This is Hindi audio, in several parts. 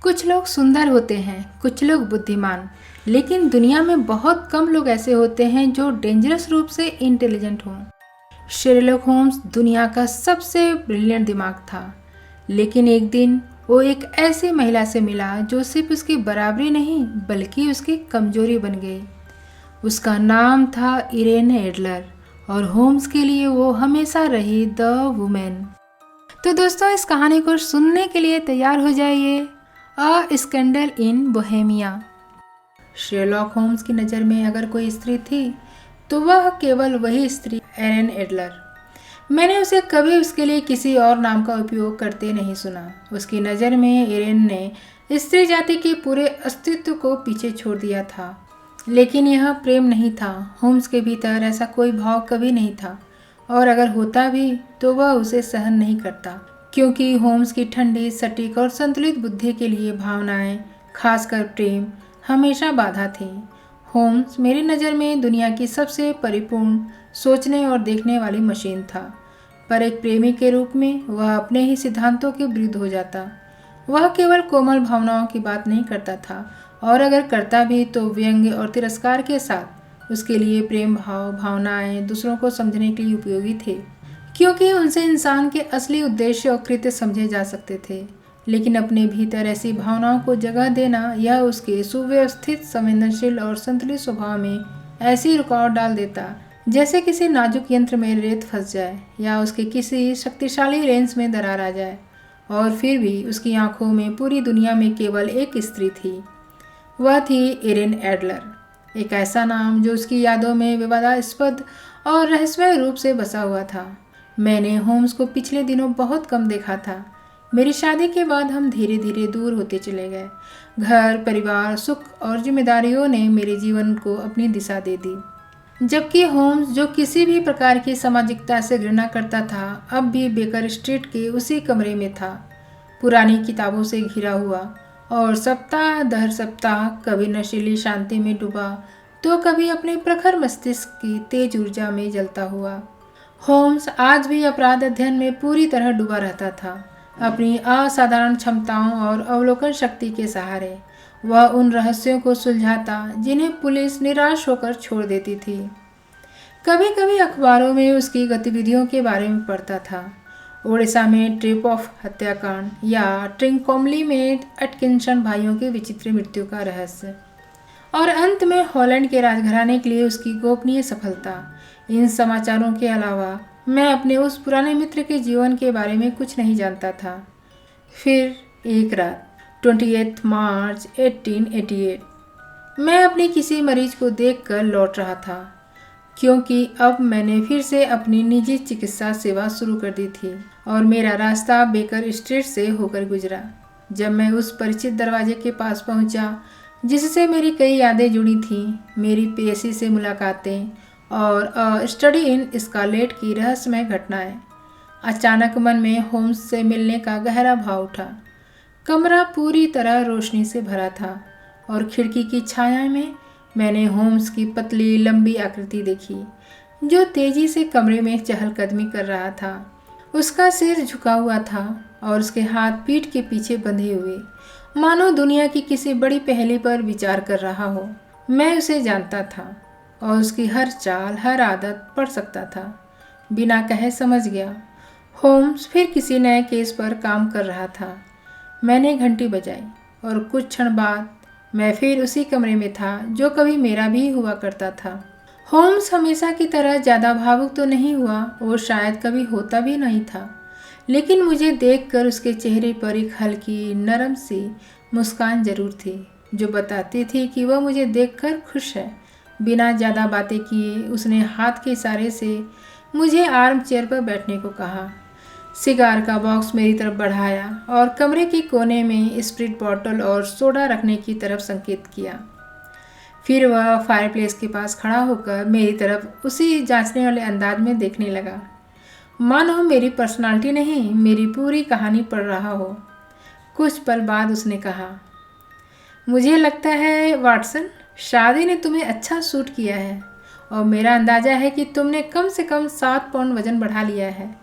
कुछ लोग सुंदर होते हैं, कुछ लोग बुद्धिमान, लेकिन दुनिया में बहुत कम लोग ऐसे होते हैं जो डेंजरस रूप से इंटेलिजेंट हों। शेरलॉक होम्स दुनिया का सबसे ब्रिलियंट दिमाग था, लेकिन एक दिन वो एक ऐसी महिला से मिला जो सिर्फ उसकी बराबरी नहीं बल्कि उसकी कमजोरी बन गई। उसका नाम था इरेन एडलर और होम्स के लिए वो हमेशा रही द वुमेन। तो दोस्तों, इस कहानी को सुनने के लिए तैयार हो जाइए। अ स्कैंडल इन बोहेमिया। शेरलॉक होम्स की नज़र में अगर कोई स्त्री थी तो वह केवल वही स्त्री इरेन एडलर। मैंने उसे कभी उसके लिए किसी और नाम का उपयोग करते नहीं सुना। उसकी नज़र में इरेन ने स्त्री जाति के पूरे अस्तित्व को पीछे छोड़ दिया था। लेकिन यह प्रेम नहीं था। होम्स के भीतर ऐसा कोई भाव कभी नहीं था, और अगर होता भी तो वह उसे सहन नहीं करता, क्योंकि होम्स की ठंडी, सटीक और संतुलित बुद्धि के लिए भावनाएं, खासकर प्रेम, हमेशा बाधा थी। होम्स मेरी नज़र में दुनिया की सबसे परिपूर्ण सोचने और देखने वाली मशीन था, पर एक प्रेमी के रूप में वह अपने ही सिद्धांतों के विरुद्ध हो जाता। वह केवल कोमल भावनाओं की बात नहीं करता था, और अगर करता भी तो व्यंग्य और तिरस्कार के साथ। उसके लिए प्रेम भावनाएं दूसरों को समझने के लिए उपयोगी थे, क्योंकि उनसे इंसान के असली उद्देश्य और कृत्य समझे जा सकते थे। लेकिन अपने भीतर ऐसी भावनाओं को जगह देना, यह उसके सुव्यवस्थित, संवेदनशील और संतुलित स्वभाव में ऐसी रुकावट डाल देता जैसे किसी नाजुक यंत्र में रेत फंस जाए या उसके किसी शक्तिशाली लेंस में दरार आ जाए। और फिर भी उसकी आंखों में पूरी दुनिया में केवल एक स्त्री थी। वह थी इरेन एडलर, एक ऐसा नाम जो उसकी यादों में विवादास्पद और रहस्यमय रूप से बसा हुआ था। मैंने होम्स को पिछले दिनों बहुत कम देखा था। मेरी शादी के बाद हम धीरे धीरे दूर होते चले गए। घर, परिवार, सुख और जिम्मेदारियों ने मेरे जीवन को अपनी दिशा दे दी, जबकि होम्स, जो किसी भी प्रकार की सामाजिकता से घृणा करता था, अब भी बेकर स्ट्रीट के उसी कमरे में था, पुरानी किताबों से घिरा हुआ और सप्ताह दर सप्ताह कभी नशीली शांति में डूबा तो कभी अपने प्रखर मस्तिष्क की तेज ऊर्जा में जलता हुआ। होम्स आज भी अपराध अध्ययन में पूरी तरह डूबा रहता था। अपनी असाधारण क्षमताओं और अवलोकन शक्ति के सहारे वह उन रहस्यों को सुलझाता जिन्हें पुलिस निराश होकर छोड़ देती थी। कभी कभी अखबारों में उसकी गतिविधियों के बारे में पढ़ता था। ओडिशा में ट्रिप ऑफ हत्याकांड या ट्रिंकोमली में एटकिंसन भाइयों की विचित्र मृत्यु का रहस्य, और अंत में हॉलैंड के राजघराने के लिए उसकी गोपनीय सफलता। इन समाचारों के अलावा मैं अपने उस पुराने मित्र के जीवन के बारे में कुछ नहीं जानता था। फिर एक रात 28 मार्च 1888 मैं अपने किसी मरीज को देखकर लौट रहा था, क्योंकि अब मैंने फिर से अपनी निजी चिकित्सा सेवा शुरू कर दी थी और मेरा रास्ता बेकर स्ट्रीट से होकर गुजरा। जब मैं उस परिचित दरवाजे के पास पहुंचा जिससे मेरी कई यादें जुड़ी थीं, मेरी पेशी से मुलाकातें और अ स्टडी इन स्कारलेट की रहस्यमय घटनाएं, अचानक मन में होम्स से मिलने का गहरा भाव उठा। कमरा पूरी तरह रोशनी से भरा था और खिड़की की छाया में मैंने होम्स की पतली लंबी आकृति देखी, जो तेजी से कमरे में चहलकदमी कर रहा था। उसका सिर झुका हुआ था और उसके हाथ पीठ के पीछे बंधे हुए, मानो दुनिया की किसी बड़ी पहेली पर विचार कर रहा हो। मैं उसे जानता था और उसकी हर चाल, हर आदत पढ़ सकता था। बिना कहे समझ गया। होम्स फिर किसी नए केस पर काम कर रहा था। मैंने घंटी बजाई और कुछ क्षण बाद मैं फिर उसी कमरे में था जो कभी मेरा भी हुआ करता था। होम्स हमेशा की तरह ज़्यादा भावुक तो नहीं हुआ, वो शायद कभी होता भी नहीं था, लेकिन मुझे देखकर उसके चेहरे पर एक हल्की, नरम सी मुस्कान जरूर थी, जो बताती थी कि वह मुझे देखकर खुश है। बिना ज़्यादा बातें किए उसने हाथ के इशारे से मुझे आर्म चेयर पर बैठने को कहा, सिगार का बॉक्स मेरी तरफ बढ़ाया और कमरे के कोने में स्प्रिट बॉटल और सोडा रखने की तरफ संकेत किया। फिर वह फायरप्लेस के पास खड़ा होकर मेरी तरफ उसी जांचने वाले अंदाज में देखने लगा, मानो मेरी पर्सनालिटी नहीं, मेरी पूरी कहानी पढ़ रहा हो। कुछ पल बाद उसने कहा, मुझे लगता है वाटसन, शादी ने तुम्हें अच्छा सूट किया है और मेरा अंदाज़ा है कि तुमने कम से कम 7 पाउंड वज़न बढ़ा लिया है।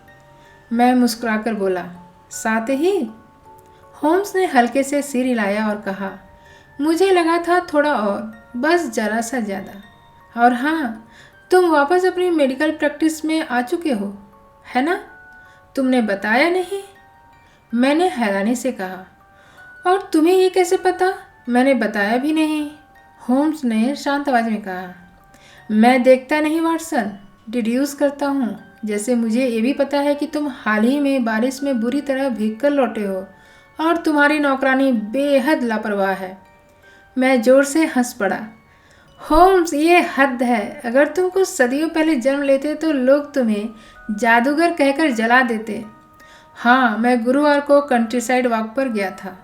मैं मुस्कुराकर बोला, 7 ही? होम्स ने हल्के से सिर हिलाया और कहा, मुझे लगा था थोड़ा और, बस जरा सा ज़्यादा। और हाँ, तुम वापस अपनी मेडिकल प्रैक्टिस में आ चुके हो, है ना? तुमने बताया नहीं? मैंने हैरानी से कहा। और तुम्हें ये कैसे पता? मैंने बताया भी नहीं, होम्स ने शांत आवाज़ में कहा। मैं देखता नहीं वाटसन, डिड्यूस करता हूँ। जैसे मुझे ये भी पता है कि तुम हाल ही में बारिश में बुरी तरह भीग कर लौटे हो और तुम्हारी नौकरानी बेहद लापरवाह है। मैं ज़ोर से हंस पड़ा। होम्स, ये हद है। अगर तुम कुछ सदियों पहले जन्म लेते तो लोग तुम्हें जादूगर कहकर जला देते। हाँ, मैं गुरुवार को कंट्रीसाइड वॉक पर गया था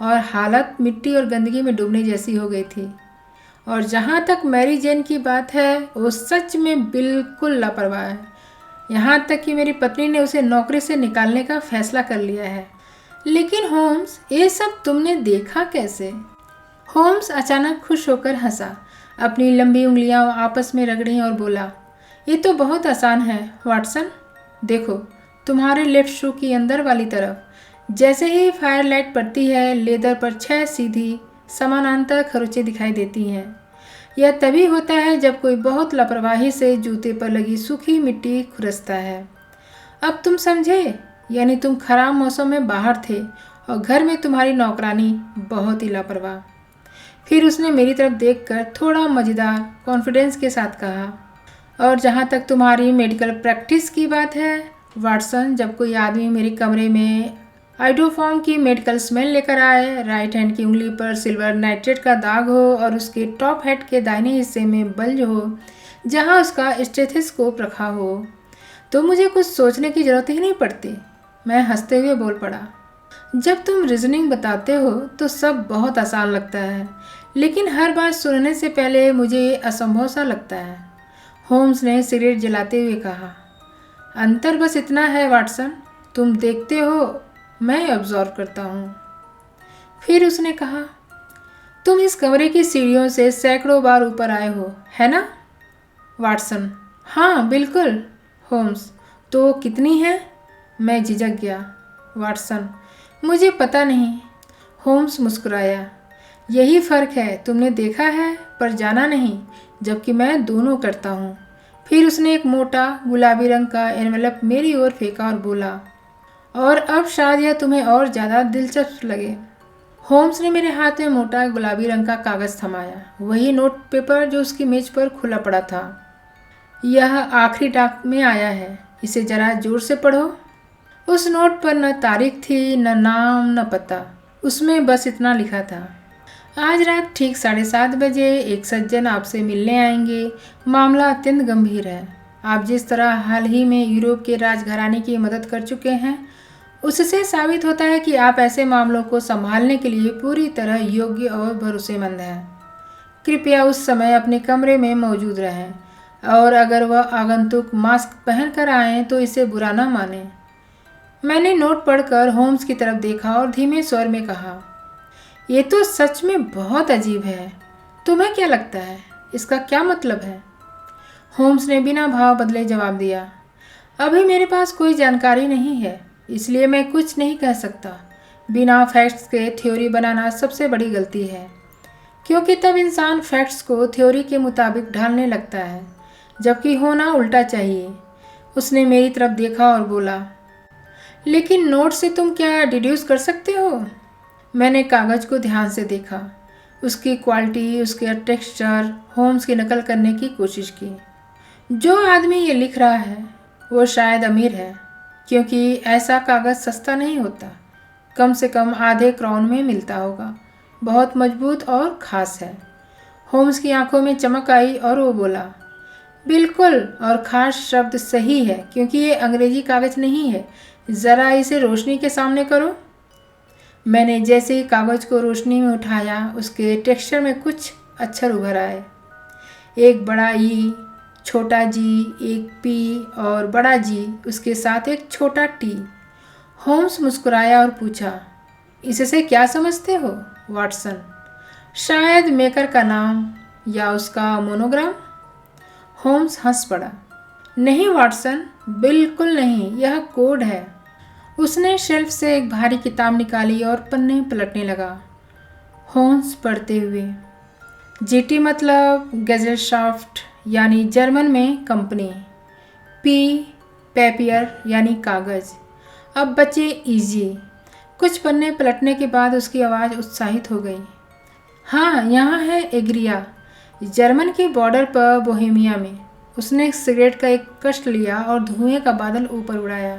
और हालत मिट्टी और गंदगी में डूबने जैसी हो गई थी। और जहाँ तक मैरी जेन की बात है, वो सच में बिल्कुल लापरवाह है। यहाँ तक कि मेरी पत्नी ने उसे नौकरी से निकालने का फैसला कर लिया है। लेकिन होम्स, ये सब तुमने देखा कैसे? होम्स अचानक खुश होकर हंसा, अपनी लंबी उंगलियां आपस में रगड़ी और बोला, ये तो बहुत आसान है वाटसन। देखो, तुम्हारे लेफ्ट शू की अंदर वाली तरफ जैसे ही फायरलाइट पड़ती है, लेदर पर 6 सीधी समानांतर खरोंचें दिखाई देती हैं। यह तभी होता है जब कोई बहुत लापरवाही से जूते पर लगी सूखी मिट्टी खुरसता है। अब तुम समझे? यानी तुम खराब मौसम में बाहर थे और घर में तुम्हारी नौकरानी बहुत ही लापरवाह। फिर उसने मेरी तरफ देखकर थोड़ा मज़ेदार कॉन्फिडेंस के साथ कहा, और जहाँ तक तुम्हारी मेडिकल प्रैक्टिस की बात है वाटसन, जब कोई आदमी मेरे कमरे में आइडोफॉर्म की मेडिकल स्मेल लेकर आए, राइट हैंड की उंगली पर सिल्वर नाइट्रेट का दाग हो और उसके टॉप हेड के दाहिने हिस्से में बल्ज हो जहाँ उसका स्टेथोस्कोप रखा हो, तो मुझे कुछ सोचने की ज़रूरत ही नहीं पड़ती। मैं हंसते हुए बोल पड़ा। जब तुम रीजनिंग बताते हो तो सब बहुत आसान लगता है, लेकिन हर बात सुनने से पहले मुझे ये असंभव सा लगता है। होम्स ने सिगरेट जलाते हुए कहा, अंतर बस इतना है वाटसन, तुम देखते हो, मैं ऑब्जर्व करता हूँ। फिर उसने कहा, तुम इस कमरे की सीढ़ियों से सैकड़ों बार ऊपर आए हो, है ना? वाटसन, हाँ बिल्कुल। होम्स, तो कितनी है? मैं झिझक गया। वाटसन, मुझे पता नहीं। होम्स मुस्कुराया। यही फ़र्क है, तुमने देखा है पर जाना नहीं, जबकि मैं दोनों करता हूँ। फिर उसने एक मोटा गुलाबी रंग का एनवेलप मेरी ओर फेंका और बोला, और अब शायद यह तुम्हें और ज़्यादा दिलचस्प लगे। होम्स ने मेरे हाथ में मोटा गुलाबी रंग का कागज़ थमाया, वही नोट पेपर जो उसकी मेज पर खुला पड़ा था। यह आखिरी डाक में आया है, इसे ज़रा जोर से पढ़ो। उस नोट पर न तारीख थी, न नाम, न पता। उसमें बस इतना लिखा था, आज रात ठीक 7:30 बजे एक सज्जन आपसे मिलने आएंगे। मामला अत्यंत गंभीर है। आप जिस तरह हाल ही में यूरोप के राजघराने की मदद कर चुके हैं, उससे साबित होता है कि आप ऐसे मामलों को संभालने के लिए पूरी तरह योग्य और भरोसेमंद हैं। कृपया उस समय अपने कमरे में मौजूद रहें, और अगर वह आगंतुक मास्क पहन कर आएँ तो इसे बुरा ना मानें। मैंने नोट पढ़कर होम्स की तरफ देखा और धीमे स्वर में कहा, ये तो सच में बहुत अजीब है। तुम्हें क्या लगता है, इसका क्या मतलब है? होम्स ने बिना भाव बदले जवाब दिया, अभी मेरे पास कोई जानकारी नहीं है, इसलिए मैं कुछ नहीं कह सकता। बिना फैक्ट्स के थ्योरी बनाना सबसे बड़ी गलती है, क्योंकि तब इंसान फैक्ट्स को थ्योरी के मुताबिक ढालने लगता है, जबकि होना उल्टा चाहिए। उसने मेरी तरफ देखा और बोला, लेकिन नोट से तुम क्या डिड्यूस कर सकते हो? मैंने कागज़ को ध्यान से देखा, उसकी क्वालिटी, उसके टेक्सचर, होम्स की नकल करने की कोशिश की। जो आदमी ये लिख रहा है वो शायद अमीर है, क्योंकि ऐसा कागज़ सस्ता नहीं होता। कम से कम आधे क्राउन में मिलता होगा। बहुत मजबूत और ख़ास है। होम्स की आंखों में चमक आई और वो बोला, बिल्कुल, और ख़ास शब्द सही है, क्योंकि ये अंग्रेजी कागज़ नहीं है। ज़रा इसे रोशनी के सामने करो। मैंने जैसे ही कागज़ को रोशनी में उठाया, उसके टेक्सचर में कुछ अक्षर उभर आए। एक बड़ा ई, छोटा जी, एक पी और बड़ा जी, उसके साथ एक छोटा टी। होम्स मुस्कुराया और पूछा, इससे क्या समझते हो वाटसन? शायद मेकर का नाम या उसका मोनोग्राम? होम्स हंस पड़ा। नहीं वाटसन, बिल्कुल नहीं, यह कोड है। उसने शेल्फ से एक भारी किताब निकाली और पन्ने पलटने लगा। होम्स पढ़ते हुए, जीटी मतलब गैजेटशाफ्ट यानी जर्मन में कंपनी, पी पेपियर यानी कागज़। अब बचे इजी। कुछ पन्ने पलटने के बाद उसकी आवाज़ उत्साहित हो गई। हाँ, यहाँ है एग्रिया, जर्मन के बॉर्डर पर बोहेमिया में। उसने सिगरेट का एक कष्ट लिया और धुएं का बादल ऊपर उड़ाया।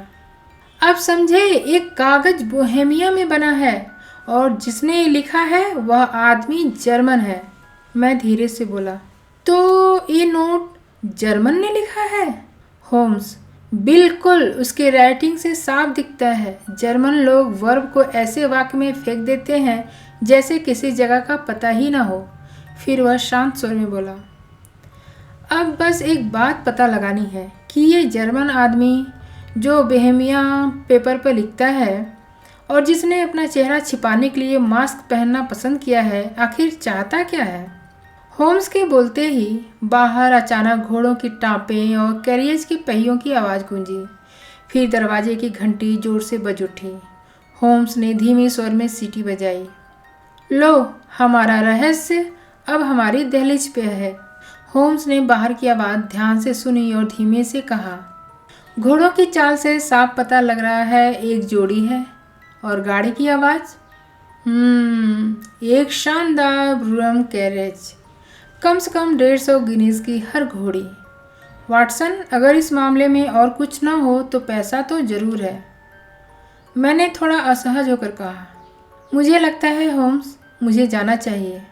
अब समझे, एक कागज बोहेमिया में बना है और जिसने लिखा है वह आदमी जर्मन है। मैं धीरे से बोला, तो ये नोट जर्मन ने लिखा है? होम्स, बिल्कुल, उसके राइटिंग से साफ दिखता है। जर्मन लोग वर्ब को ऐसे वाक्य में फेंक देते हैं जैसे किसी जगह का पता ही ना हो। फिर वह शांत स्वर में बोला, अब बस एक बात पता लगानी है कि ये जर्मन आदमी जो बोहेमिया पेपर पर लिखता है और जिसने अपना चेहरा छिपाने के लिए मास्क पहनना पसंद किया है, आखिर चाहता क्या है? होम्स के बोलते ही बाहर अचानक घोड़ों की टाँपें और कैरियज के पहियों की आवाज़ गूंजी। फिर दरवाजे की घंटी जोर से बज उठी। होम्स ने धीमे स्वर में सीटी बजाई। लो, हमारा रहस्य अब हमारी दहलीज पे है। होम्स ने बाहर की आवाज़ ध्यान से सुनी और धीमे से कहा, घोड़ों की चाल से साफ पता लग रहा है एक जोड़ी है। और गाड़ी की आवाज़? एक शानदार ब्रूम कैरेज, कम से कम 150 गिनीज की हर घोड़ी। वाटसन, अगर इस मामले में और कुछ ना हो तो पैसा तो ज़रूर है। मैंने थोड़ा असहज होकर कहा, मुझे लगता है होम्स, मुझे जाना चाहिए।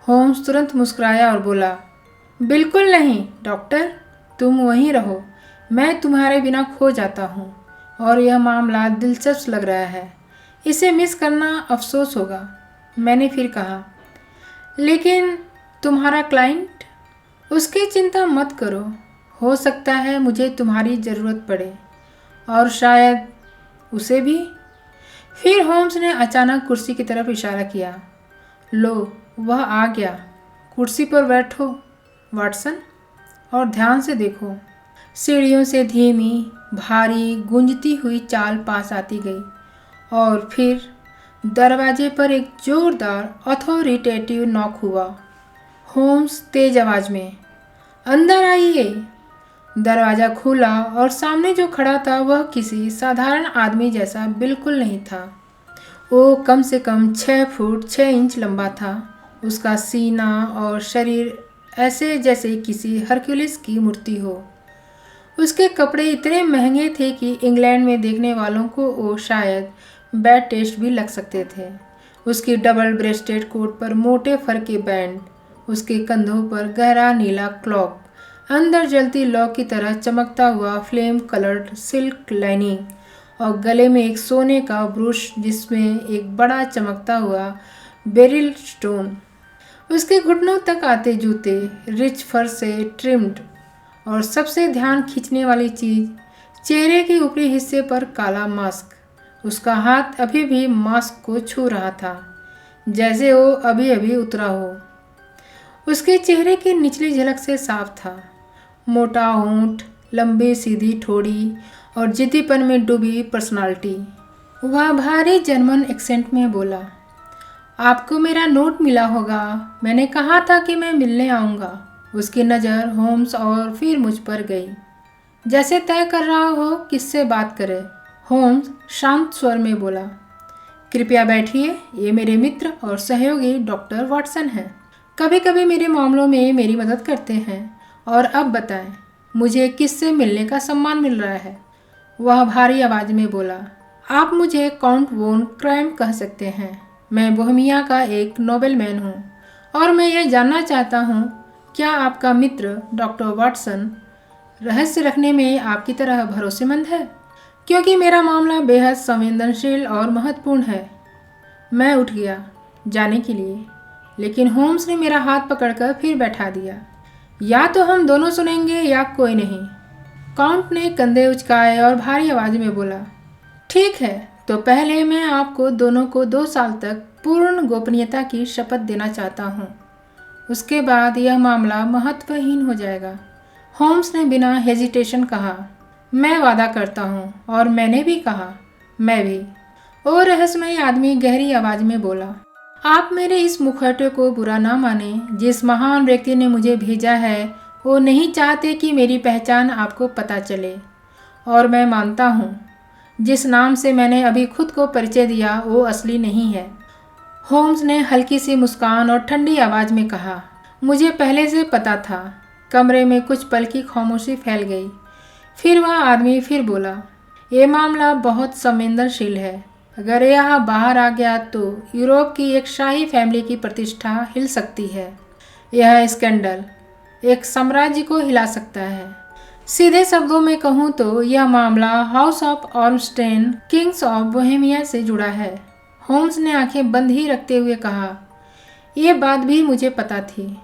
होम्स तुरंत मुस्कुराया और बोला, बिल्कुल नहीं डॉक्टर, तुम वहीं रहो। मैं तुम्हारे बिना खो जाता हूँ और यह मामला दिलचस्प लग रहा है। इसे मिस करना अफसोस होगा। मैंने फिर कहा, लेकिन तुम्हारा क्लाइंट? उसकी चिंता मत करो, हो सकता है मुझे तुम्हारी ज़रूरत पड़े और शायद उसे भी। फिर होम्स ने अचानक कुर्सी की तरफ इशारा किया। लो, वह आ गया। कुर्सी पर बैठो वाटसन और ध्यान से देखो। सीढ़ियों से धीमी, भारी, गूंजती हुई चाल पास आती गई और फिर दरवाजे पर एक जोरदार अथॉरिटेटिव नॉक हुआ। होम्स तेज आवाज़ में, अंदर आइए। दरवाज़ा खुला और सामने जो खड़ा था वह किसी साधारण आदमी जैसा बिल्कुल नहीं था। वो कम से कम 6 फुट 6 इंच लंबा था। उसका सीना और शरीर ऐसे जैसे किसी हरक्यूलिस की मूर्ति हो। उसके कपड़े इतने महंगे थे कि इंग्लैंड में देखने वालों को वो शायद बैड टेस्ट भी लग सकते थे। उसकी डबल ब्रेस्टेड कोट पर मोटे फर के बैंड, उसके कंधों पर गहरा नीला क्लॉक, अंदर जलती लौ की तरह चमकता हुआ फ्लेम कलर्ड सिल्क लाइनिंग और गले में एक सोने का ब्रूश जिसमें एक बड़ा चमकता हुआ बेरिल स्टोन। उसके घुटनों तक आते जूते रिच फर से ट्रिम्ड और सबसे ध्यान खींचने वाली चीज़, चेहरे के ऊपरी हिस्से पर काला मास्क। उसका हाथ अभी भी मास्क को छू रहा था जैसे वो अभी अभी उतरा हो। उसके चेहरे की निचली झलक से साफ था। मोटा होंठ, लंबी सीधी ठोड़ी और जिद्दीपन में डूबी पर्सनालिटी। वह भारी जर्मन एक्सेंट में बोला, आपको मेरा नोट मिला होगा, मैंने कहा था कि मैं मिलने आऊँगा। उसकी नज़र होम्स और फिर मुझ पर गई, जैसे तय कर रहा हो किससे बात करे। होम्स शांत स्वर में बोला, कृपया बैठिए, ये मेरे मित्र और सहयोगी डॉक्टर वाटसन हैं। कभी कभी मेरे मामलों में मेरी मदद करते हैं। और अब बताएं, मुझे किससे मिलने का सम्मान मिल रहा है? वह भारी आवाज़ में बोला, आप मुझे काउंट वोन क्राइम कह सकते हैं। मैं बोहेमिया का एक नोबेलमैन हूँ और मैं यह जानना चाहता हूँ, क्या आपका मित्र डॉक्टर वाटसन रहस्य रखने में आपकी तरह भरोसेमंद है? क्योंकि मेरा मामला बेहद संवेदनशील और महत्वपूर्ण है। मैं उठ गया जाने के लिए, लेकिन होम्स ने मेरा हाथ पकड़कर फिर बैठा दिया। या तो हम दोनों सुनेंगे या कोई नहीं। काउंट ने कंधे उचकाए और भारी आवाज़ में बोला, ठीक है, तो पहले मैं आपको दोनों को 2 साल तक पूर्ण गोपनीयता की शपथ देना चाहता हूँ। उसके बाद यह मामला महत्वहीन हो जाएगा। होम्स ने बिना हेजिटेशन कहा, मैं वादा करता हूँ। और मैंने भी कहा, मैं भी। और रहस्यमय आदमी गहरी आवाज में बोला, आप मेरे इस मुखौटे को बुरा ना माने। जिस महान व्यक्ति ने मुझे भेजा है वो नहीं चाहते कि मेरी पहचान आपको पता चले। और मैं मानता हूँ जिस नाम से मैंने अभी खुद को परिचय दिया वो असली नहीं है। होम्स ने हल्की सी मुस्कान और ठंडी आवाज़ में कहा, मुझे पहले से पता था। कमरे में कुछ पल की खामोशी फैल गई। फिर वह आदमी फिर बोला, ये मामला बहुत संवेदनशील है। अगर यह बाहर आ गया तो यूरोप की एक शाही फैमिली की प्रतिष्ठा हिल सकती है। यह स्कैंडल एक साम्राज्य को हिला सकता है। सीधे शब्दों में कहूँ तो यह मामला house of Ormstein, kings of Bohemia से जुड़ा है। होम्स ने आंखें बंद ही रखते हुए कहा, यह बात भी मुझे पता थी।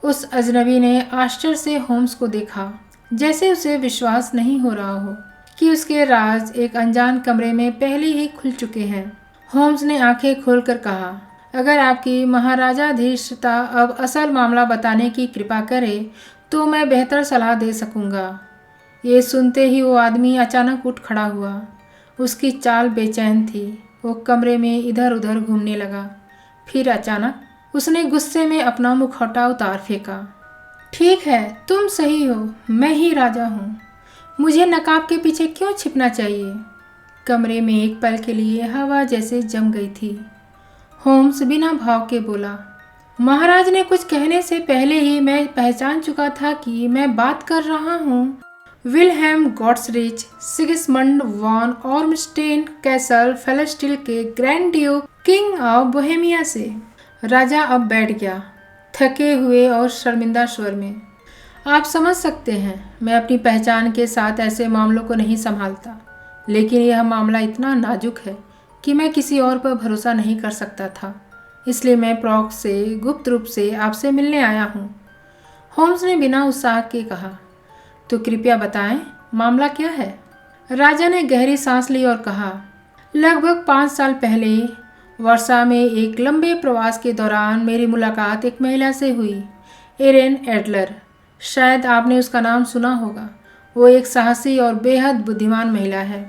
उस अजनबी ने आश्चर्य से होम्स को देखा, जैसे उसे विश्वास नहीं हो रहा हो कि उसके राज एक अनजान कमरे में पहले ही खुल चुके हैं। होम्स ने आंखें खोलकर कहा, अगर आपकी महाराजाधीशता अब असल मामला बताने की कृपा करे तो मैं बेहतर सलाह दे सकूंगा। ये सुनते ही वो आदमी अचानक उठ खड़ा हुआ। उसकी चाल बेचैन थी। वो कमरे में इधर उधर घूमने लगा। फिर अचानक उसने गुस्से में अपना मुखौटा उतार फेंका। ठीक है, तुम सही हो, मैं ही राजा हूँ। मुझे नकाब के पीछे क्यों छिपना चाहिए? कमरे में एक पल के लिए हवा जैसे जम गई थी। होम्स बिना भाव के बोला, महाराज ने कुछ कहने से पहले ही मैं पहचान चुका था कि मैं बात कर रहा हूँ विल्हेम गॉट्सरिच सिगिस्मंड वॉन ऑर्मस्टेन कैसल फेलस्टिल के grand Duke king of Bohemia से। राजा अब बैठ गया, थके हुए और शर्मिंदा स्वर में। आप समझ सकते हैं मैं अपनी पहचान के साथ ऐसे मामलों को नहीं संभालता, लेकिन यह मामला इतना नाजुक है कि मैं किसी और पर भरोसा नहीं कर सकता था। इसलिए मैं प्रॉक से गुप्त रूप से आपसे मिलने आया हूँ। होम्स ने बिना उत्साह के कहा, तो कृपया बताएं मामला क्या है? राजा ने गहरी सांस ली और कहा, लगभग 5 साल पहले वर्षा में एक लंबे प्रवास के दौरान मेरी मुलाकात एक महिला से हुई, एरेन एडलर। शायद आपने उसका नाम सुना होगा। वो एक साहसी और बेहद बुद्धिमान महिला है।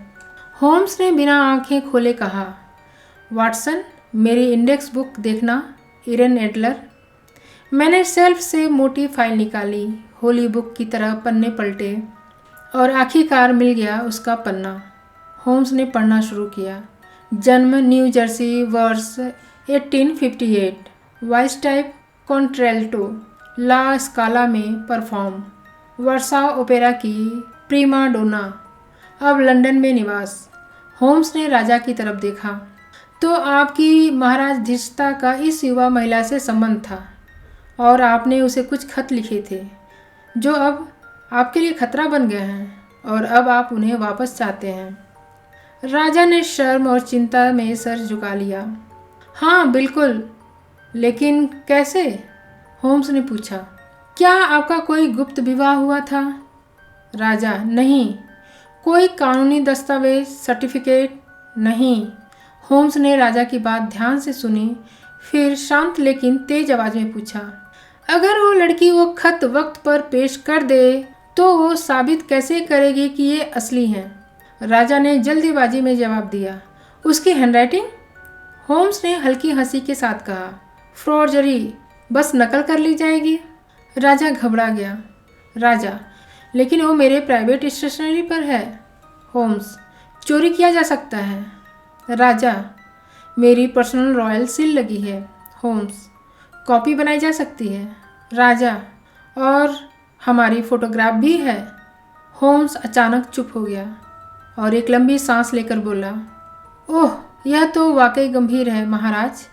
होम्स ने बिना आंखें खोले कहा, वाटसन, मेरी इंडेक्स बुक देखना। एरेन एडलर। मैंने शेल्फ से मोटी फाइल निकाली, होली बुक की तरह पन्ने पलटे और आखिरकार मिल गया उसका पन्ना। होम्स ने पढ़ना शुरू किया। जन्म न्यू जर्सी, वर्ष 1858, वॉइस टाइप कॉन्ट्रेल्टो, ला स्काला में परफॉर्म, वर्सा ओपेरा की प्रीमा डोना, अब लंदन में निवास। होम्स ने राजा की तरफ देखा। तो आपकी महाराजाधीशता का इस युवा महिला से संबंध था और आपने उसे कुछ खत लिखे थे जो अब आपके लिए खतरा बन गए हैं और अब आप उन्हें वापस चाहते हैं। राजा ने शर्म और चिंता में सर झुका लिया। हाँ बिल्कुल, लेकिन कैसे? होम्स ने पूछा। क्या आपका कोई गुप्त विवाह हुआ था? राजा, नहीं। कोई कानूनी दस्तावेज, सर्टिफिकेट? नहीं। होम्स ने राजा की बात ध्यान से सुनी, फिर शांत लेकिन तेज आवाज में पूछा, अगर वो लड़की वो खत वक्त पर पेश कर दे तो वो साबित कैसे करेगी कि ये असली हैं? राजा ने जल्दीबाजी में जवाब दिया, उसकी हैंडराइटिंग? होम्स ने हल्की हंसी के साथ कहा, फोर्जरी, बस नकल कर ली जाएगी। राजा घबरा गया। राजा, लेकिन वो मेरे प्राइवेट स्टेशनरी पर है। होम्स, चोरी किया जा सकता है। राजा, मेरी पर्सनल रॉयल सील लगी है। होम्स, कॉपी बनाई जा सकती है। राजा, और हमारी फोटोग्राफ भी है। होम्स अचानक चुप हो गया और एक लंबी सांस लेकर बोला, ओह, यह तो वाकई गंभीर है महाराज।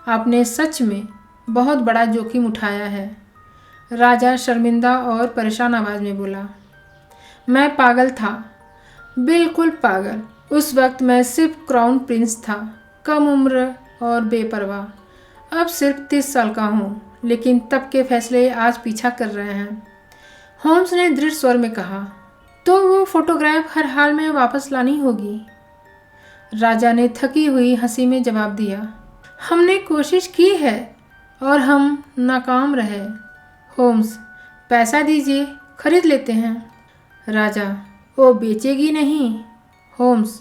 आपने सच में बहुत बड़ा जोखिम उठाया है। राजा शर्मिंदा और परेशान आवाज़ में बोला, मैं पागल था, बिल्कुल पागल। उस वक्त मैं सिर्फ क्राउन प्रिंस था, कम उम्र और बेपरवाह। अब सिर्फ 30 साल का हूँ, लेकिन तब के फैसले आज पीछा कर रहे हैं। होम्स ने दृढ़ स्वर में कहा, तो वो फोटोग्राफ हर हाल में वापस लानी होगी। राजा ने थकी हुई हंसी में जवाब दिया, हमने कोशिश की है और हम नाकाम रहे। होम्स, पैसा दीजिए, खरीद लेते हैं। राजा, वो बेचेगी नहीं। होम्स,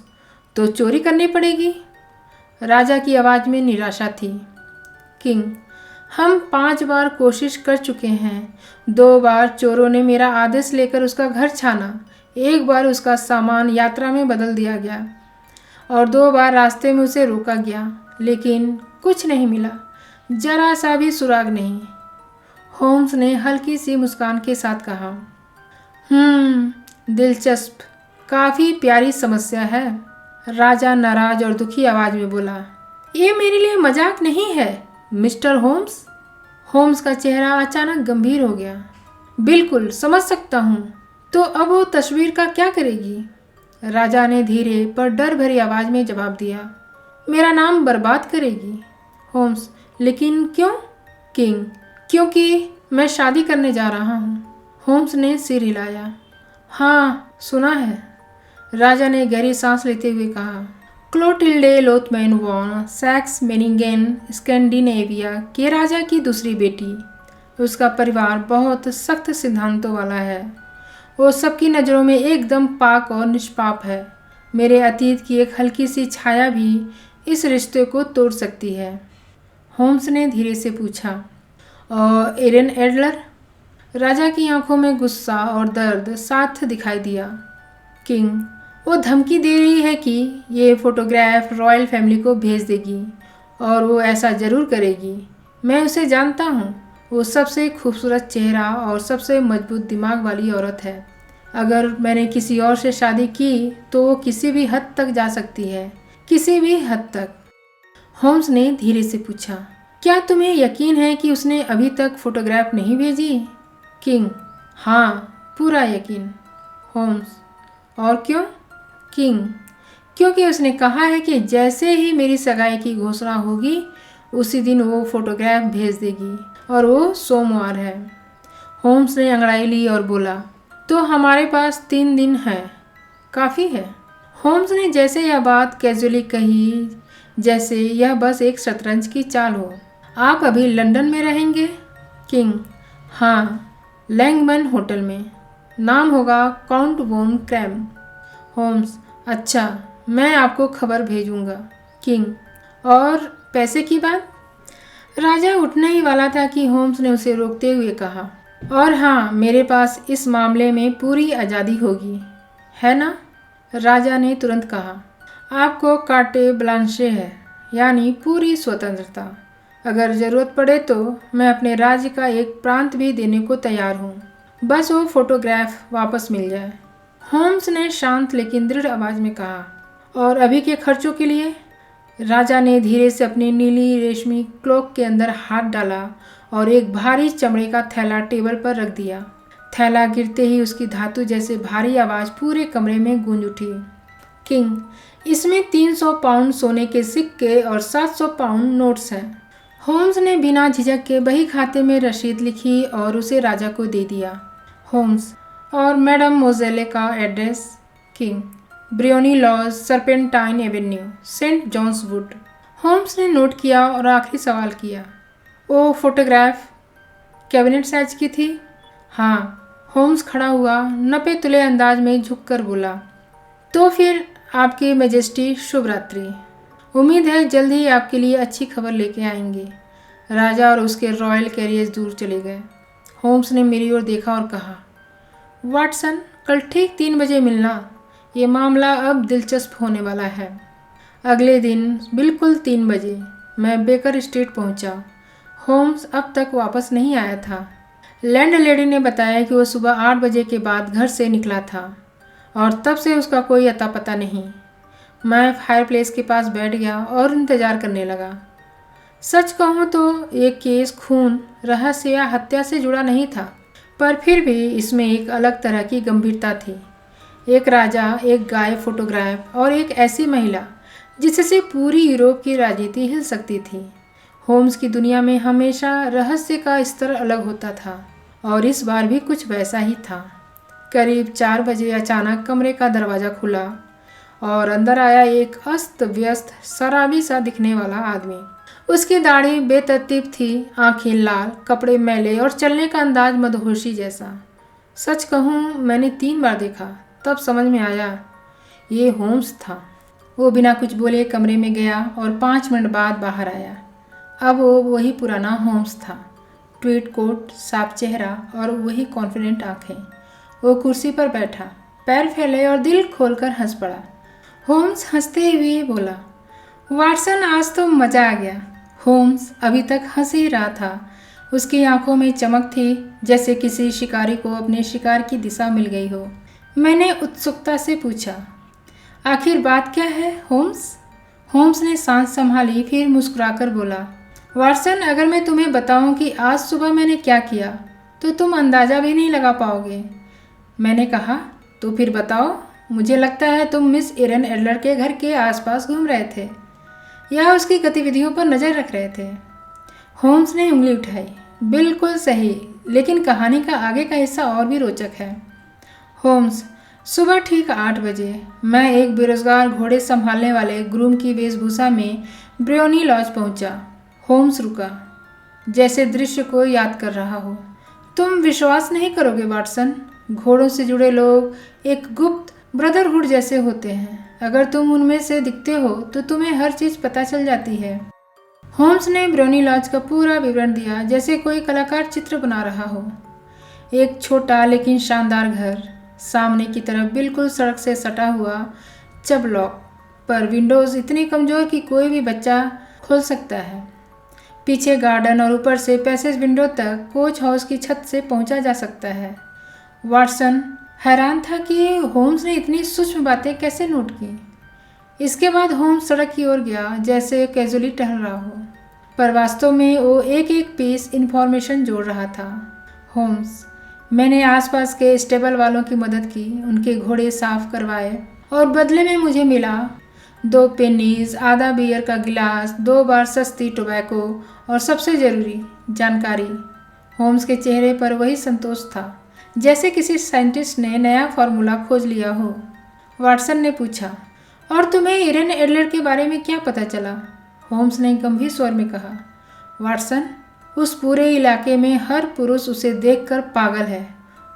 तो चोरी करनी पड़ेगी। राजा की आवाज़ में निराशा थी। किंग, हम 5 बार कोशिश कर चुके हैं। 2 बार चोरों ने मेरा आदेश लेकर उसका घर छाना, 1 बार उसका सामान यात्रा में बदल दिया गया और 2 बार रास्ते में उसे रोका गया, लेकिन कुछ नहीं मिला, जरा सा भी सुराग नहीं। होम्स ने हल्की सी मुस्कान के साथ कहा, दिलचस्प, काफ़ी प्यारी समस्या है। राजा नाराज और दुखी आवाज़ में बोला, ये मेरे लिए मजाक नहीं है मिस्टर होम्स। होम्स का चेहरा अचानक गंभीर हो गया। बिल्कुल समझ सकता हूँ, तो अब वो तस्वीर का क्या करेगी? राजा ने धीरे पर डर भरी आवाज़ में जवाब दिया, मेरा नाम बर्बाद करेगी। होम्स, लेकिन क्यों? किंग, क्योंकि मैं शादी करने जा रहा हूँ। होम्स ने सिर हिलाया। हाँ, सुना है। राजा ने गहरी सांस लेते हुए कहा, क्लोटिल्डे लोथमैन वॉन सैक्स मेनिंगेन स्कैंडिनेविया के राजा की दूसरी बेटी। उसका परिवार बहुत सख्त सिद्धांतों वाला है। वो सबकी नज़रों में एकदम पाक और निष्पाप है। मेरे अतीत की एक हल्की सी छाया भी इस रिश्ते को तोड़ सकती है। होम्स ने धीरे से पूछा, और एरन एडलर? राजा की आंखों में गुस्सा और दर्द साथ दिखाई दिया। किंग, वो धमकी दे रही है कि ये फोटोग्राफ रॉयल फैमिली को भेज देगी और वो ऐसा ज़रूर करेगी। मैं उसे जानता हूँ, वो सबसे खूबसूरत चेहरा और सबसे मजबूत दिमाग वाली औरत है। अगर मैंने किसी और से शादी की तो वो किसी भी हद तक जा सकती है, किसी भी हद तक। होम्स ने धीरे से पूछा, क्या तुम्हें यकीन है कि उसने अभी तक फोटोग्राफ नहीं भेजी? किंग, हाँ, पूरा यकीन। होम्स, और क्यों? किंग, क्योंकि उसने कहा है कि जैसे ही मेरी सगाई की घोषणा होगी उसी दिन वो फोटोग्राफ भेज देगी, और वो सोमवार है। होम्स ने अंगड़ाई ली और बोला, तो हमारे पास 3 दिन है, काफ़ी है। होम्स ने जैसे यह बात कैजुअली कही, जैसे यह बस एक शतरंज की चाल हो। आप अभी लंदन में रहेंगे? किंग, हाँ, लैंगमन होटल में। नाम होगा काउंट वोन क्रैम। होम्स, अच्छा, मैं आपको खबर भेजूंगा। किंग, और पैसे की बात? राजा उठने ही वाला था कि होम्स ने उसे रोकते हुए कहा, और हाँ, मेरे पास इस मामले में पूरी आज़ादी होगी, है ना? राजा ने तुरंत कहा, आपको कार्टे ब्लांशे है, यानी पूरी स्वतंत्रता। अगर ज़रूरत पड़े तो मैं अपने राज्य का एक प्रांत भी देने को तैयार हूँ, बस वो फोटोग्राफ वापस मिल जाए। होम्स ने शांत लेकिन दृढ़ आवाज़ में कहा, और अभी के खर्चों के लिए? राजा ने धीरे से अपनी नीली रेशमी क्लोक के अंदर हाथ डाला और एक भारी चमड़े का थैला टेबल पर रख दिया। थैला गिरते ही उसकी धातु जैसे भारी आवाज़ पूरे कमरे में गूंज उठी। किंग, इसमें 300 पाउंड सोने के सिक्के और 700 पाउंड नोट्स हैं। होम्स ने बिना झिझक के बही खाते में रसीद लिखी और उसे राजा को दे दिया। होम्स, और मैडम मोजेले का address? King, Briony Lodge, Serpentine Avenue, Saint John's Wood. Holmes ने नोट किया और आखिरी सवाल किया, वो फोटोग्राफ कैबिनेट साइज की थी? हाँ। होम्स खड़ा हुआ, नपे तुले अंदाज में झुककर बोला, तो फिर आपकी मैजेस्टी शुभ रात्रि। उम्मीद है जल्द ही आपके लिए अच्छी खबर लेके आएंगे। राजा और उसके रॉयल कैरियर्स दूर चले गए। होम्स ने मेरी ओर देखा और कहा, वाटसन, कल ठीक 3 बजे मिलना। ये मामला अब दिलचस्प होने वाला है। अगले दिन बिल्कुल 3 बजे मैं बेकर स्ट्रीट पहुंचा। होम्स अब तक वापस नहीं आया था। लैंडलेडी ने बताया कि वो सुबह 8 बजे के बाद घर से निकला था और तब से उसका कोई अता पता नहीं। मैं फायरप्लेस के पास बैठ गया और इंतज़ार करने लगा। सच कहूँ तो ये केस खून, रहस्य या हत्या से जुड़ा नहीं था, पर फिर भी इसमें एक अलग तरह की गंभीरता थी। एक राजा, एक गाय फोटोग्राफ और एक ऐसी महिला जिससे पूरी यूरोप की राजनीति हिल सकती थी। होम्स की दुनिया में हमेशा रहस्य का स्तर अलग होता था और इस बार भी कुछ वैसा ही था। करीब 4 बजे अचानक कमरे का दरवाज़ा खुला और अंदर आया एक अस्त व्यस्त शराबी सा दिखने वाला आदमी। उसकी दाढ़ी बेतरतीब थी, आंखें लाल, कपड़े मैले और चलने का अंदाज मदहोशी जैसा। सच कहूँ मैंने 3 बार देखा, तब समझ में आया ये होम्स था। वो बिना कुछ बोले कमरे में गया और 5 मिनट बाद बाहर आया। अब वो वही पुराना होम्स था, ट्वीड कोट, साफ चेहरा और वही कॉन्फिडेंट आंखें। वो कुर्सी पर बैठा, पैर फैले और दिल खोलकर हंस पड़ा। होम्स हंसते हुए बोला, वाटसन आज तो मज़ा आ गया। होम्स अभी तक हंस ही रहा था। उसकी आंखों में चमक थी, जैसे किसी शिकारी को अपने शिकार की दिशा मिल गई हो। मैंने उत्सुकता से पूछा, आखिर बात क्या है होम्स? होम्स ने सांस संभाली, फिर मुस्कुराकर बोला, वाटसन, अगर मैं तुम्हें बताऊं कि आज सुबह मैंने क्या किया तो तुम अंदाज़ा भी नहीं लगा पाओगे। मैंने कहा, तो फिर बताओ। मुझे लगता है तुम मिस एरन एडलर के घर के आसपास घूम रहे थे या उसकी गतिविधियों पर नज़र रख रहे थे। होम्स ने उंगली उठाई। बिल्कुल सही, लेकिन कहानी का आगे का हिस्सा और भी रोचक है। होम्स, सुबह ठीक 8 बजे मैं एक बेरोजगार घोड़े संभालने वाले ग्रूम की वेशभूषा में ब्रियोनी लॉज पहुंचा। होम्स रुका, जैसे दृश्य को याद कर रहा हो। तुम विश्वास नहीं करोगे वाटसन, घोड़ों से जुड़े लोग एक गुप्त ब्रदरहुड जैसे होते हैं। अगर तुम उनमें से दिखते हो तो तुम्हें हर चीज़ पता चल जाती है। होम्स ने ब्रियोनी लॉज का पूरा विवरण दिया, जैसे कोई कलाकार चित्र बना रहा हो। एक छोटा लेकिन शानदार घर, सामने की तरफ बिल्कुल सड़क से सटा हुआ चबलॉक पर विंडोज़ इतनी कमज़ोर कि कोई भी बच्चा खोल सकता है। पीछे गार्डन और ऊपर से पैसेज विंडो तक कोच हाउस की छत से पहुंचा जा सकता है। वाटसन हैरान था कि होम्स ने इतनी सूक्ष्म बातें कैसे नोट की। इसके बाद होम्स सड़क की ओर गया, जैसे कैजुअली टहल रहा हो, पर वास्तव में वो एक एक पीस इन्फॉर्मेशन जोड़ रहा था। होम्स, मैंने आसपास के स्टेबल वालों की मदद की, उनके घोड़े साफ करवाए और बदले में मुझे मिला 2 पेनीज, आधा बियर का गिलास, 2 बार सस्ती टोबैको और सबसे ज़रूरी जानकारी। होम्स के चेहरे पर वही संतोष था, जैसे किसी साइंटिस्ट ने नया फार्मूला खोज लिया हो। वाटसन ने पूछा, और तुम्हें एरन एडलर के बारे में क्या पता चला? होम्स ने गंभीर स्वर में कहा, वाटसन, उस पूरे इलाके में हर पुरुष उसे देखकर पागल है।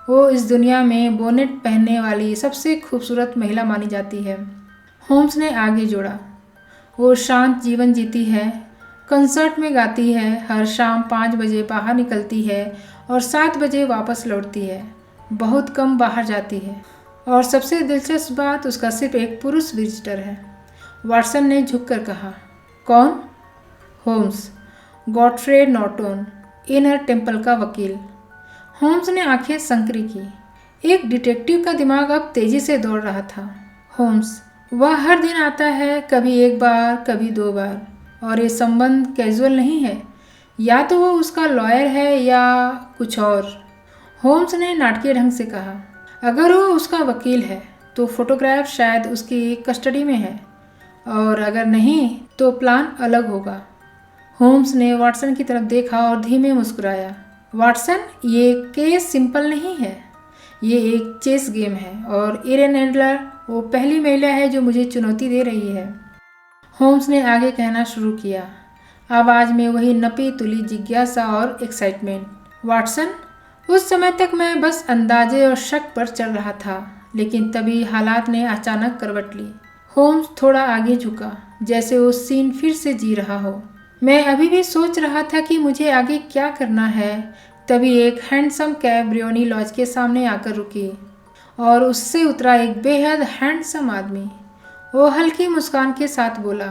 वो इस दुनिया में बोनेट पहनने वाली सबसे खूबसूरत महिला मानी जाती है। होम्स ने आगे जोड़ा, वो शांत जीवन जीती है, कंसर्ट में गाती है, हर शाम 5 बजे बाहर निकलती है और 7 बजे वापस लौटती है, बहुत कम बाहर जाती है, और सबसे दिलचस्प बात, उसका सिर्फ एक पुरुष विजिटर है। वाटसन ने झुककर कहा, कौन? Holmes, Godfrey Norton, Inner Temple का वकील। होम्स ने आंखें संकरी की। एक डिटेक्टिव का दिमाग अब तेजी से दौड़ रहा था। होम्स, वह हर दिन आता है, कभी 1 बार, कभी 2 बार, और ये संबंध कैजुअल नहीं है। या तो वो उसका लॉयर है या कुछ और। होम्स ने नाटकीय ढंग से कहा, अगर वो उसका वकील है तो फोटोग्राफ शायद उसकी कस्टडी में है, और अगर नहीं तो प्लान अलग होगा। होम्स ने वाटसन की तरफ देखा और धीमे मुस्कुराया। वाटसन, ये केस सिंपल नहीं है, ये एक चेस गेम है, और एरन एडलर वो पहली महिला है जो मुझे चुनौती दे रही है। होम्स ने आगे कहना शुरू किया, आवाज़ में वही नपी तुली जिज्ञासा और एक्साइटमेंट। वाटसन, उस समय तक मैं बस अंदाजे और शक पर चल रहा था, लेकिन तभी हालात ने अचानक करवट ली। होम्स थोड़ा आगे झुका, जैसे वो सीन फिर से जी रहा हो। मैं अभी भी सोच रहा था कि मुझे आगे क्या करना है, तभी एक हैंडसम कैब ब्रियोनी लॉज के सामने आकर रुकी और उससे उतरा एक बेहद हैंडसम आदमी। वो हल्की मुस्कान के साथ बोला,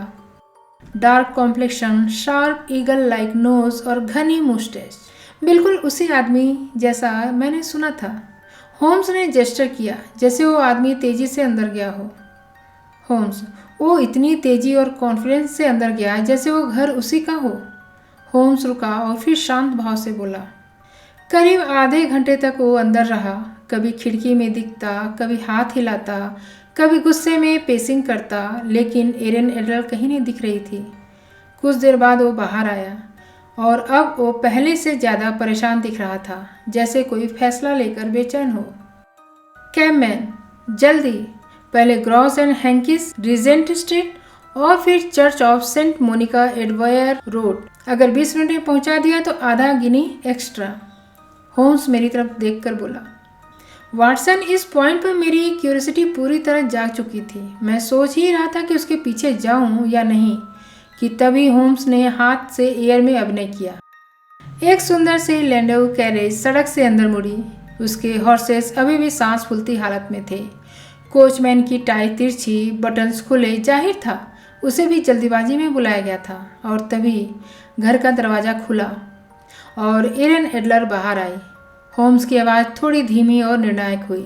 dark complexion, sharp eagle like nose और घनी मुस्टैच, बिल्कुल उसी आदमी जैसा मैंने सुना था। होम्स ने जेस्चर किया, जैसे वो आदमी तेजी से अंदर गया हो। होम्स, वो इतनी तेजी और कॉन्फिडेंस से अंदर गया जैसे वो घर उसी का हो। होम्स रुका और फिर शांत भाव से बोला, करीब आधे घंटे तक वो अंदर रहा, कभी खिड़की में दिखता, कभी हाथ हिलाता, कभी गुस्से में पेसिंग करता, लेकिन एरन एडलर कहीं नहीं दिख रही थी। कुछ देर बाद वो बाहर आया और अब वो पहले से ज़्यादा परेशान दिख रहा था, जैसे कोई फैसला लेकर बेचैन हो। कैबमैन, जल्दी, पहले Gross and Hankey's Regent Street और फिर church of Saint Monica Edgware road. अगर 20 मिनट में पहुंचा दिया तो आधा गिनी एक्स्ट्रा। होम्स मेरी तरफ देखकर बोला। वाटसन, इस पॉइंट पर मेरी क्यूरियोसिटी पूरी तरह जाग चुकी थी। मैं सोच ही रहा था कि उसके पीछे जाऊं या नहीं कि तभी होम्स ने हाथ से एयर में अभिनय किया। एक सुंदर सी लैंडो कैरेज सड़क से अंदर मुड़ी। उसके हॉर्सेस अभी भी सांस फूलती हालत में थे। कोचमैन की टाई तिरछी, बटन्स खुले, जाहिर था उसे भी जल्दीबाजी में बुलाया गया था। और तभी घर का दरवाज़ा खुला और एरन एडलर बाहर आई। होम्स की आवाज़ थोड़ी धीमी और निर्णायक हुई।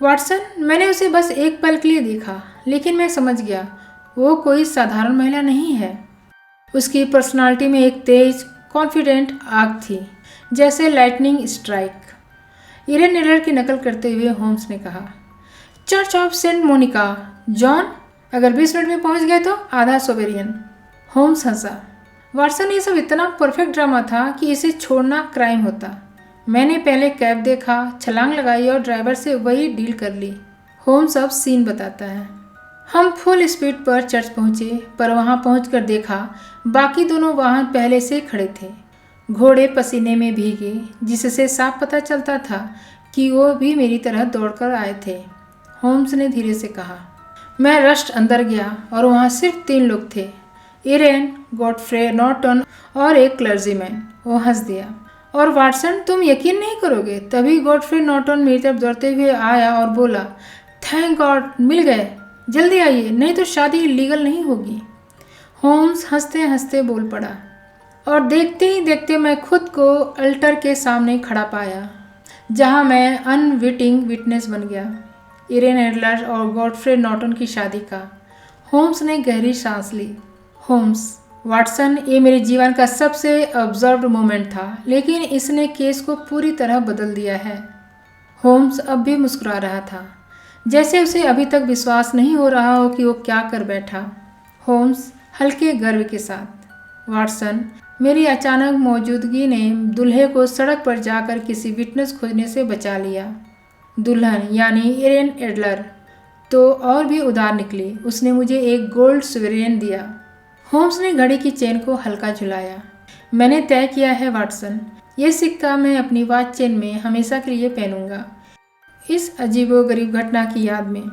वाटसन, मैंने उसे बस एक पल के लिए देखा, लेकिन मैं समझ गया वो कोई साधारण महिला नहीं है। उसकी पर्सनालिटी में एक तेज, कॉन्फिडेंट आग थी, जैसे लाइटनिंग स्ट्राइक। एरन एडलर की नकल करते हुए होम्स ने कहा, church of Saint Monica, John, अगर 20 मिनट में पहुंच गए तो आधा सोवेरियन। होम्स हंसा। वाटसन, ये सब इतना परफेक्ट ड्रामा था कि इसे छोड़ना क्राइम होता। मैंने पहले कैब देखा, छलांग लगाई और ड्राइवर से वही डील कर ली। होम्स अब सीन बताता है। हम फुल स्पीड पर चर्च पहुंचे, पर वहां पहुंचकर देखा बाकी दोनों वाहन पहले से खड़े थे। घोड़े पसीने में भीगे, जिससे साफ पता चलता था कि वो भी मेरी तरह दौड़कर आए थे। होम्स ने धीरे से कहा। मैं रस्ट अंदर गया और वहाँ सिर्फ 3 लोग थे, एरेन, गॉडफ्रे नॉर्टन और एक क्लर्जीमैन। वो हंस दिया। और वाटसन, तुम यकीन नहीं करोगे, तभी गॉडफ्रे नॉर्टन मेरी तरफ दौड़ते हुए आया और बोला, थैंक गॉड, मिल गए, जल्दी आइए, नहीं तो शादी लीगल नहीं होगी। होम्स हंसते हंसते बोल पड़ा। और देखते ही देखते मैं खुद को अल्टर के सामने खड़ा पाया, जहां मैं अनविटिंग विटनेस बन गया, एरन एडलर और गॉडफ्रे नॉर्टन की शादी का। होम्स ने गहरी सांस ली। होम्स, वाटसन, ये मेरे जीवन का सबसे ऑब्जर्व्ड मोमेंट था, लेकिन इसने केस को पूरी तरह बदल दिया है। होम्स अब भी मुस्कुरा रहा था, जैसे उसे अभी तक विश्वास नहीं हो रहा हो कि वो क्या कर बैठा। होम्स हल्के गर्व के साथ, वाटसन, मेरी अचानक मौजूदगी ने दूल्हे को सड़क पर जाकर किसी विटनेस खोजने से बचा लिया। दुल्हन यानी एरन एडलर तो और भी उदार निकली। उसने मुझे एक गोल्ड सुवेरियन दिया। होम्स ने घड़ी की चेन को हल्का झुलाया। मैंने तय किया है वाटसन, ये सिक्का मैं अपनी वॉच चेन में हमेशा के लिए पहनूंगा। इस अजीबोगरीब घटना की याद में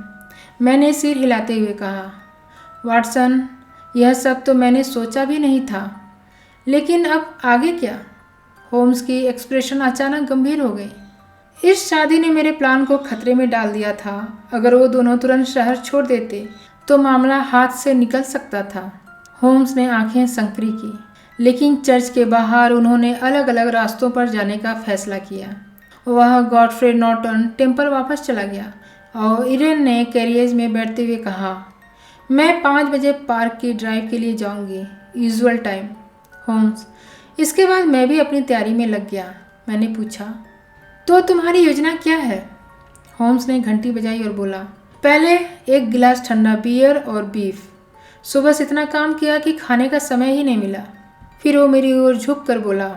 मैंने सिर हिलाते हुए कहा, वाटसन, यह सब तो मैंने सोचा भी नहीं था, लेकिन अब आगे क्या? होम्स की एक्सप्रेशन अचानक गंभीर हो गई। इस शादी ने मेरे प्लान को खतरे में डाल दिया था। अगर वो दोनों तुरंत शहर छोड़ देते तो मामला हाथ से निकल सकता था। होम्स ने आंखें संकरी की, लेकिन चर्च के बाहर उन्होंने अलग अलग रास्तों पर जाने का फैसला किया। वह गॉडफ्रे नॉर्टन टेम्पल वापस चला गया और एरन ने कैरियज में बैठते हुए कहा, मैं 5 बजे पार्क की ड्राइव के लिए जाऊंगी, यूजुअल टाइम। होम्स, इसके बाद मैं भी अपनी तैयारी में लग गया। मैंने पूछा, तो तुम्हारी योजना क्या है? होम्स ने घंटी बजाई और बोला, पहले एक गिलास ठंडा बियर और बीफ। सुबह से इतना काम किया कि खाने का समय ही नहीं मिला। फिर वो मेरी ओर झुक कर बोला,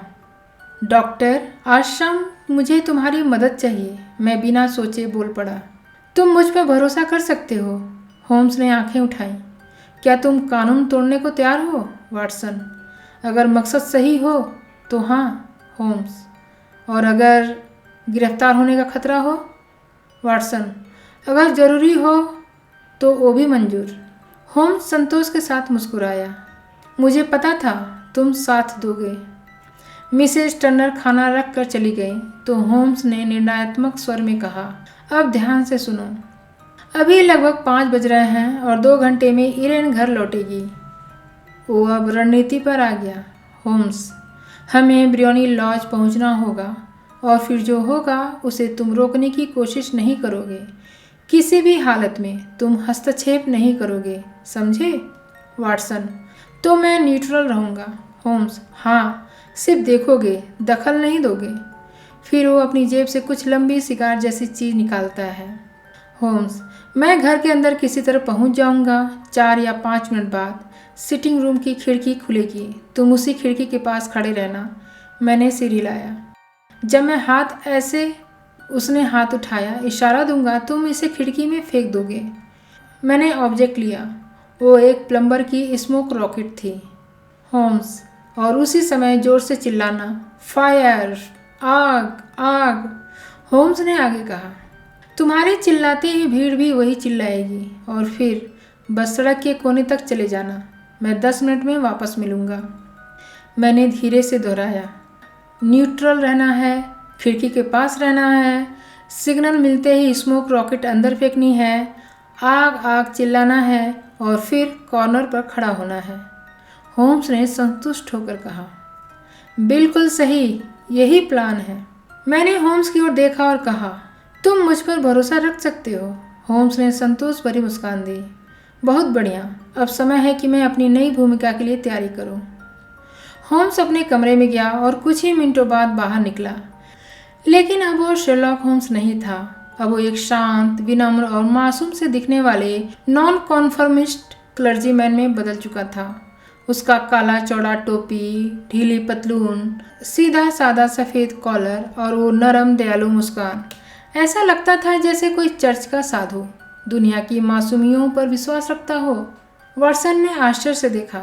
डॉक्टर, आज शाम मुझे तुम्हारी मदद चाहिए। मैं बिना सोचे बोल पड़ा, तुम मुझ पर भरोसा कर सकते हो। होम्स ने आंखें उठाई। क्या तुम कानून तोड़ने को तैयार हो, वाटसन? अगर मकसद सही हो तो हाँ, होम्स। और अगर गिरफ्तार होने का खतरा हो, वाटसन, अगर ज़रूरी हो तो वो भी मंजूर। होम्स संतोष के साथ मुस्कुराया। मुझे पता था तुम साथ दोगे। मिसेज टर्नर खाना रख कर चली गई तो होम्स ने निर्णयात्मक स्वर में कहा, अब ध्यान से सुनो। अभी लगभग 5 बज रहे हैं और 2 घंटे में एरन घर लौटेगी। वो अब रणनीति पर आ गया। होम्स, हमें ब्रियोनी लॉज पहुंचना होगा और फिर जो होगा उसे तुम रोकने की कोशिश नहीं करोगे। किसी भी हालत में तुम हस्तक्षेप नहीं करोगे, समझे? वाटसन, तो मैं न्यूट्रल रहूँगा। होम्स, हाँ, सिर्फ देखोगे, दखल नहीं दोगे। फिर वो अपनी जेब से कुछ लंबी सिगार जैसी चीज़ निकालता है। होम्स, मैं घर के अंदर किसी तरह पहुंच जाऊंगा। 4 या 5 मिनट बाद सिटिंग रूम की खिड़की खुलेगी, तुम उसी खिड़की के पास खड़े रहना। मैंने सिर हिलाया। जब मैं हाथ ऐसे, उसने हाथ उठाया, इशारा दूंगा, तुम इसे खिड़की में फेंक दोगे। मैंने ऑब्जेक्ट लिया। वो एक प्लम्बर की स्मोक रॉकेट थी। होम्स, और उसी समय जोर से चिल्लाना, फायर, आग, आग। होम्स ने आगे कहा, तुम्हारे चिल्लाते ही भीड़ भी वही चिल्लाएगी और फिर बस सड़क के कोने तक चले जाना। मैं 10 मिनट में वापस मिलूँगा। मैंने धीरे से दोहराया। न्यूट्रल रहना है, खिड़की के पास रहना है, सिग्नल मिलते ही स्मोक रॉकेट अंदर फेंकनी है, आग आग चिल्लाना है और फिर कॉर्नर पर खड़ा होना है। होम्स ने संतुष्ट होकर कहा, बिल्कुल सही, यही प्लान है। मैंने होम्स की ओर देखा और कहा, तुम मुझ पर भरोसा रख सकते हो। होम्स ने संतोष भरी मुस्कान दी। बहुत बढ़िया, अब समय है कि मैं अपनी नई भूमिका के लिए तैयारी करूं। होम्स अपने कमरे में गया और कुछ ही मिनटों बाद बाहर निकला। लेकिन अब वो शेरलॉक होम्स नहीं था। अब वो एक शांत, विनम्र और मासूम से दिखने वाले नॉन कॉन्फर्मिस्ट क्लर्जीमैन में बदल चुका था। उसका काला चौड़ा टोपी, ढीली पतलून, सीधा सादा सफ़ेद कॉलर और वो नरम दयालु मुस्कान, ऐसा लगता था जैसे कोई चर्च का साधु दुनिया की मासूमियों पर विश्वास रखता हो। वाटसन ने आश्चर्य से देखा।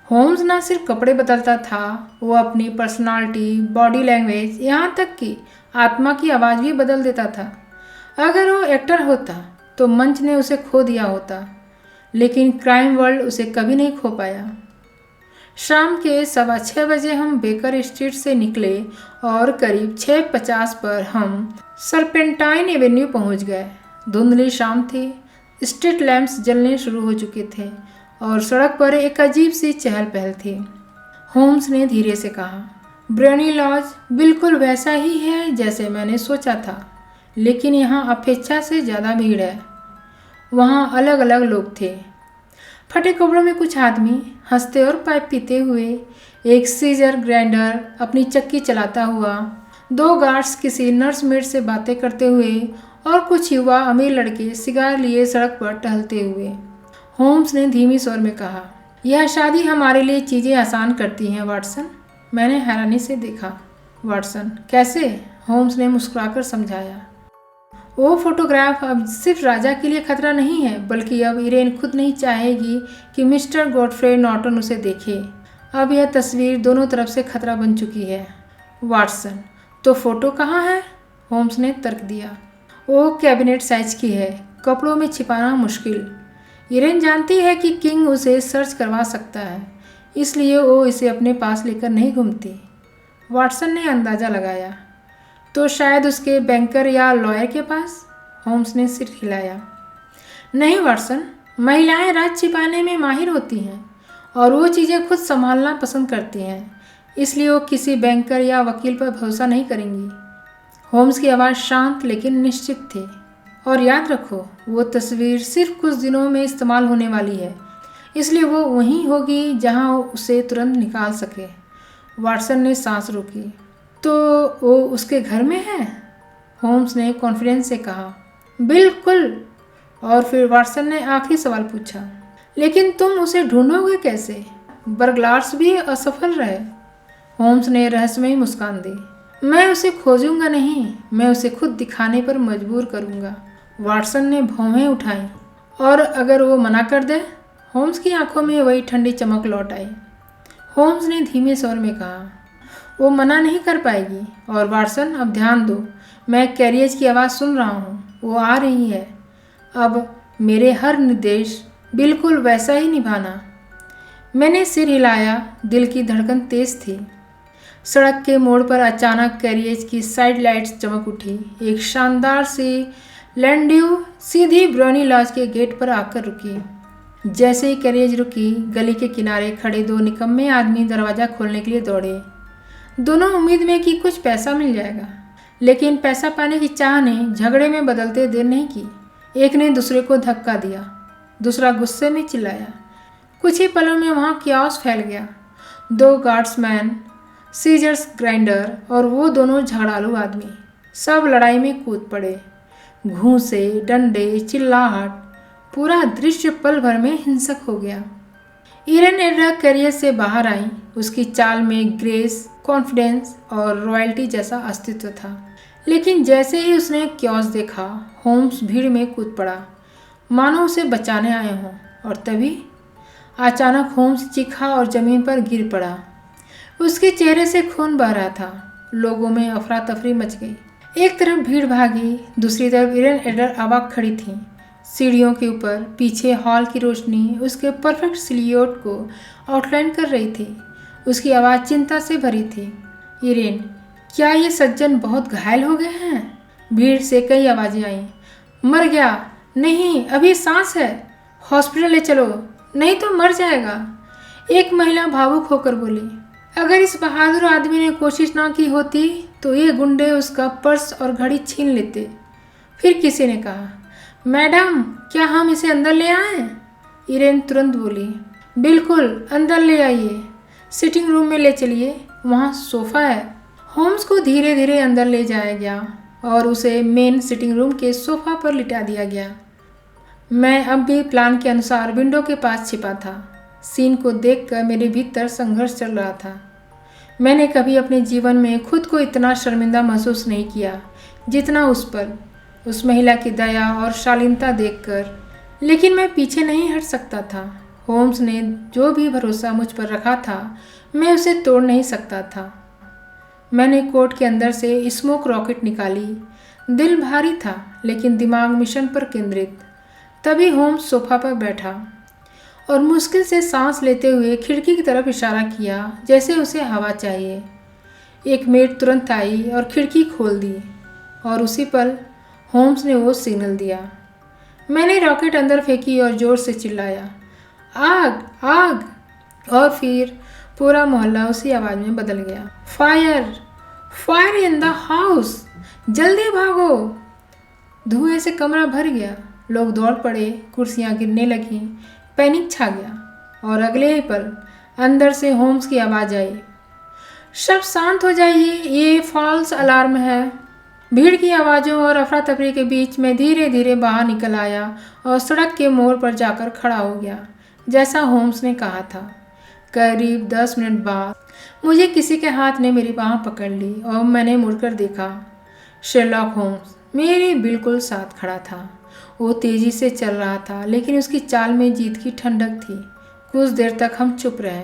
होम्स ना सिर्फ कपड़े बदलता था, वो अपनी पर्सनालिटी, बॉडी लैंग्वेज, यहाँ तक कि आत्मा की आवाज़ भी बदल देता था। अगर वो एक्टर होता तो मंच ने उसे खो दिया होता, लेकिन क्राइम वर्ल्ड उसे कभी नहीं खो पाया। शाम के 6:15 बजे हम बेकर स्ट्रीट से निकले और करीब 6:50 पर हम सरपेंटाइन एवेन्यू पहुंच गए। धुंधली शाम थी, स्ट्रीट लैंप्स जलने शुरू हो चुके थे और सड़क पर एक अजीब सी चहल पहल थी। होम्स ने धीरे से कहा, ब्रेनी लॉज बिल्कुल वैसा ही है जैसे मैंने सोचा था, लेकिन यहाँ अपेक्षा से ज़्यादा भीड़ है। वहाँ अलग अलग लोग थे। फटे कपड़ों में कुछ आदमी हंसते और पाइप पीते हुए, एक सीजर ग्राइंडर अपनी चक्की चलाता हुआ, 2 गार्ड्स किसी नर्स मेड से बातें करते हुए और कुछ युवा अमीर लड़के सिगार लिए सड़क पर टहलते हुए। होम्स ने धीमी स्वर में कहा, यह शादी हमारे लिए चीज़ें आसान करती हैं वाटसन। मैंने हैरानी से देखा। वाटसन, कैसे? होम्स ने मुस्कुराकर समझाया। वो फोटोग्राफ अब सिर्फ राजा के लिए खतरा नहीं है, बल्कि अब इरेन खुद नहीं चाहेगी कि मिस्टर गॉडफ्रे नॉर्टन उसे देखे। अब यह तस्वीर दोनों तरफ से खतरा बन चुकी है। वाटसन, तो फोटो कहाँ है? होम्स ने तर्क दिया। वो कैबिनेट साइज की है, कपड़ों में छिपाना मुश्किल। इरेन जानती है कि किंग उसे सर्च करवा सकता है, इसलिए वो इसे अपने पास लेकर नहीं घूमती। वाटसन ने अंदाज़ा लगाया। तो शायद उसके बैंकर या लॉयर के पास? होम्स ने सिर हिलाया। नहीं वाटसन, महिलाएं राज छिपाने में माहिर होती हैं और वो चीज़ें खुद संभालना पसंद करती हैं, इसलिए वो किसी बैंकर या वकील पर भरोसा नहीं करेंगी। होम्स की आवाज़ शांत लेकिन निश्चित थी। और याद रखो, वो तस्वीर सिर्फ कुछ दिनों में इस्तेमाल होने वाली है, इसलिए वो वहीं होगी जहां वो उसे तुरंत निकाल सके। वाटसन ने सांस रोकी। तो वो उसके घर में है? होम्स ने कॉन्फिडेंस से कहा। बिल्कुल। और फिर वाटसन ने आखिरी सवाल पूछा, लेकिन तुम उसे ढूंढोगे कैसे? बर्गलार्स भी असफल रहे। होम्स ने रहस्यमयी मुस्कान दी। मैं उसे खोजूंगा नहीं, मैं उसे खुद दिखाने पर मजबूर करूंगा। वाटसन ने भौहें उठाई। और अगर वो मना कर दे? होम्स की आंखों में वही ठंडी चमक लौट आई। होम्स ने धीमे स्वर में कहा, वो मना नहीं कर पाएगी। और वाटसन, अब ध्यान दो, मैं कैरियज की आवाज़ सुन रहा हूँ, वो आ रही है। अब मेरे हर निर्देश बिल्कुल वैसा ही निभाना। मैंने सिर हिलाया, दिल की धड़कन तेज थी। सड़क के मोड़ पर अचानक कैरियज की साइड लाइट्स चमक उठी। एक शानदार सी लैंड्यू सीधी ब्रोनी लॉज के गेट पर आकर रुकी। जैसे ही कैरियज रुकी, गली के किनारे खड़े 2 निकम्मे आदमी दरवाज़ा खोलने के लिए दौड़े। दोनों उम्मीद में कि कुछ पैसा मिल जाएगा, लेकिन पैसा पाने की चाह ने झगड़े में बदलते देर नहीं की। एक ने दूसरे को धक्का दिया, दूसरा गुस्से में चिल्लाया। कुछ ही पलों में वहाँ क्याओस फैल गया। 2 गार्ड्समैन, सीजर्स ग्राइंडर और वो दोनों झगड़ालू आदमी सब लड़ाई में कूद पड़े। घूंसे, डंडे, चिल्लाहट, पूरा दृश्य पल भर में हिंसक हो गया। इरेन एड्रा कैरियर से बाहर आई। उसकी चाल में ग्रेस, कॉन्फिडेंस और रॉयल्टी जैसा अस्तित्व था। लेकिन जैसे ही उसने क्याओस देखा, होम्स भीड़ में कूद पड़ा, मानो उसे बचाने आए हों। और तभी अचानक होम्स चीखा और ज़मीन पर गिर पड़ा। उसके चेहरे से खून बह रहा था। लोगों में अफरा तफरी मच गई। एक तरफ भीड़ भागी, दूसरी तरफ इरेन एडलर अवाक खड़ी थी। सीढ़ियों के ऊपर पीछे हॉल की रोशनी उसके परफेक्ट सिलियोट को आउटलाइन कर रही थी। उसकी आवाज़ चिंता से भरी थी। इरेन, क्या ये सज्जन बहुत घायल हो गए हैं? भीड़ से कई आवाज़ें आईं। मर गया? नहीं, अभी सांस है। हॉस्पिटल ले चलो, नहीं तो मर जाएगा। एक महिला भावुक होकर बोली। अगर इस बहादुर आदमी ने कोशिश ना की होती तो ये गुंडे उसका पर्स और घड़ी छीन लेते। फिर किसी ने कहा, मैडम, क्या हम इसे अंदर ले आएं? इरेन तुरंत बोली, बिल्कुल, अंदर ले आइए। सिटिंग रूम में ले चलिए, वहाँ सोफ़ा है। होम्स को धीरे धीरे अंदर ले जाया गया और उसे मेन सिटिंग रूम के सोफ़ा पर लिटा दिया गया। मैं अब भी प्लान के अनुसार विंडो के पास छिपा था। सीन को देखकर मेरे भीतर संघर्ष चल रहा था। मैंने कभी अपने जीवन में खुद को इतना शर्मिंदा महसूस नहीं किया जितना उस पर, उस महिला की दया और शालीनता देखकर। लेकिन मैं पीछे नहीं हट सकता था। होम्स ने जो भी भरोसा मुझ पर रखा था, मैं उसे तोड़ नहीं सकता था। मैंने कोट के अंदर से स्मोक रॉकेट निकाली। दिल भारी था लेकिन दिमाग मिशन पर केंद्रित। तभी होम्स सोफा पर बैठा और मुश्किल से सांस लेते हुए खिड़की की तरफ इशारा किया जैसे उसे हवा चाहिए। एक मेड तुरंत आई और खिड़की खोल दी और उसी पल होम्स ने वो सिग्नल दिया। मैंने रॉकेट अंदर फेंकी और ज़ोर से चिल्लाया, आग, आग! और फिर पूरा मोहल्ला उसी आवाज़ में बदल गया। Fire, fire in the house! जल्दी भागो! धुएं से कमरा भर गया। लोग दौड़ पड़े, कुर्सियां गिरने लगीं, पैनिक छा गया और अगले ही पल अंदर से होम्स की आवाज़ आई, सब शांत हो जाइए, ये फॉल्स अलार्म है। भीड़ की आवाज़ों और अफरा तफरी के बीच में धीरे धीरे बाहर निकल आया और सड़क के मोड़ पर जाकर खड़ा हो गया जैसा होम्स ने कहा था। करीब 10 मिनट बाद मुझे किसी के हाथ ने मेरी बाँह पकड़ ली और मैंने मुड़कर देखा। शेरलॉक होम्स मेरे बिल्कुल साथ खड़ा था। वो तेज़ी से चल रहा था लेकिन उसकी चाल में जीत की ठंडक थी। कुछ देर तक हम चुप रहे,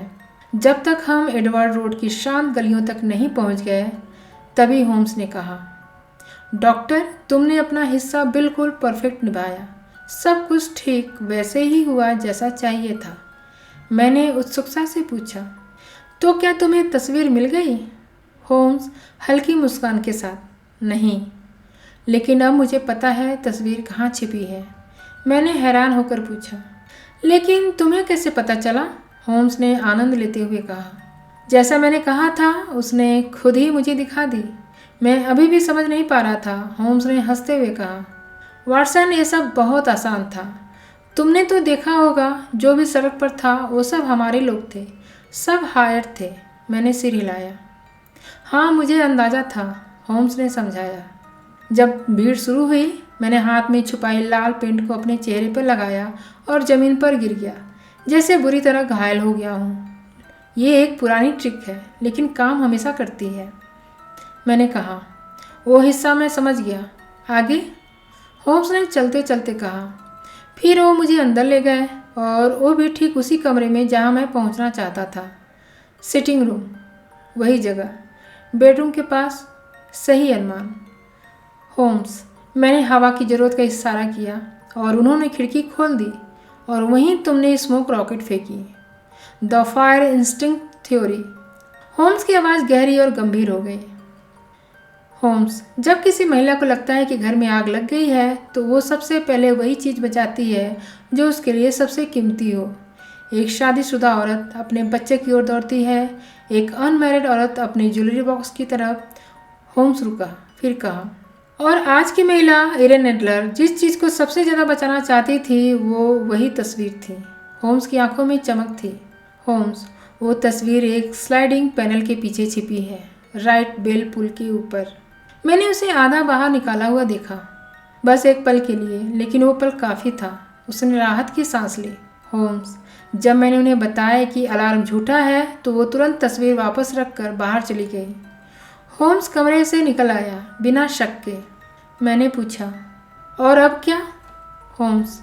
जब तक हम एडवर्ड रोड की शांत गलियों तक नहीं पहुंच गए। तभी होम्स ने कहा, डॉक्टर, तुमने अपना हिस्सा बिल्कुल परफेक्ट निभाया। सब कुछ ठीक वैसे ही हुआ जैसा चाहिए था। मैंने उत्सुकता से पूछा, तो क्या तुम्हें तस्वीर मिल गई? होम्स हल्की मुस्कान के साथ, नहीं, लेकिन अब मुझे पता है तस्वीर कहाँ छिपी है। मैंने हैरान होकर पूछा, लेकिन तुम्हें कैसे पता चला? होम्स ने आनंद लेते हुए कहा, जैसा मैंने कहा था उसने खुद ही मुझे दिखा दी। मैं अभी भी समझ नहीं पा रहा था। होम्स ने हंसते हुए कहा, वाटसन, ये सब बहुत आसान था। तुमने तो देखा होगा, जो भी सड़क पर था वो सब हमारे लोग थे, सब हायर थे। मैंने सिर हिलाया। हाँ, मुझे अंदाज़ा था, होम्स ने समझाया। जब भीड़ शुरू हुई, मैंने हाथ में छुपाई लाल पेंट को अपने चेहरे पर लगाया और ज़मीन पर गिर गया, जैसे बुरी तरह घायल हो गया हूँ। ये एक पुरानी ट्रिक है लेकिन काम हमेशा करती है। मैंने कहा, वो हिस्सा मैं समझ गया, आगे? होम्स ने चलते चलते कहा। फिर वो मुझे अंदर ले गए और वो भी ठीक उसी कमरे में जहाँ मैं पहुँचना चाहता था। सिटिंग रूम, वही जगह, बेडरूम के पास, सही अनुमान। होम्स, मैंने हवा की ज़रूरत का इशारा किया और उन्होंने खिड़की खोल दी और वहीं तुमने स्मोक रॉकेट फेंकी। The fire instinct theory. Holmes की आवाज़ गहरी और गंभीर हो गई। होम्स, जब किसी महिला को लगता है कि घर में आग लग गई है तो वो सबसे पहले वही चीज़ बचाती है जो उसके लिए सबसे कीमती हो। एक शादीशुदा औरत अपने बच्चे की ओर दौड़ती है, एक अनमैरिड औरत अपने ज्वेलरी बॉक्स की तरफ। होम्स रुका, फिर कहा, और आज की महिला इरेन एडलर जिस चीज़ को सबसे ज़्यादा बचाना चाहती थी वो वही तस्वीर थी। होम्स की आंखों में चमक थी। होम्स, वो तस्वीर एक स्लाइडिंग पैनल के पीछे छिपी है, राइट बेल पुल के ऊपर। मैंने उसे आधा बाहर निकाला हुआ देखा, बस एक पल के लिए, लेकिन वो पल काफ़ी था। उसने राहत की सांस ली। होम्स, जब मैंने उन्हें बताया कि अलार्म झूठा है तो वो तुरंत तस्वीर वापस रखकर बाहर चली गई। होम्स कमरे से निकल आया बिना शक के। मैंने पूछा, और अब क्या? होम्स,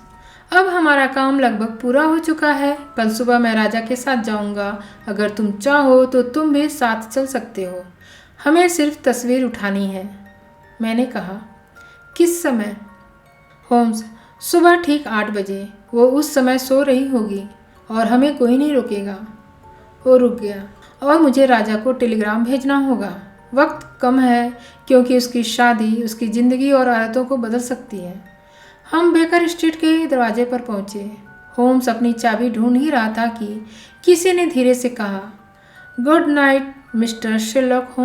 अब हमारा काम लगभग पूरा हो चुका है। कल सुबह मैं राजा के साथ जाऊंगा। अगर तुम चाहो तो तुम भी साथ चल सकते हो। हमें सिर्फ तस्वीर उठानी है। मैंने कहा। किस समय? होम्स, सुबह ठीक 8 बजे। वो उस समय सो रही होगी और हमें कोई नहीं रोकेगा। वो रुक गया। और मुझे राजा को टेलीग्राम भेजना होगा। वक्त कम है क्योंकि उसकी शादी उसकी ज़िंदगी और आदतों को बदल सकती है। हम बेकर स्ट्रीट के दरवाजे पर पहुंचे। होम्स अपनी चाबी ढूंढ ही रहा था कि किसी ने धीरे से कहा, good night Mister Sherlock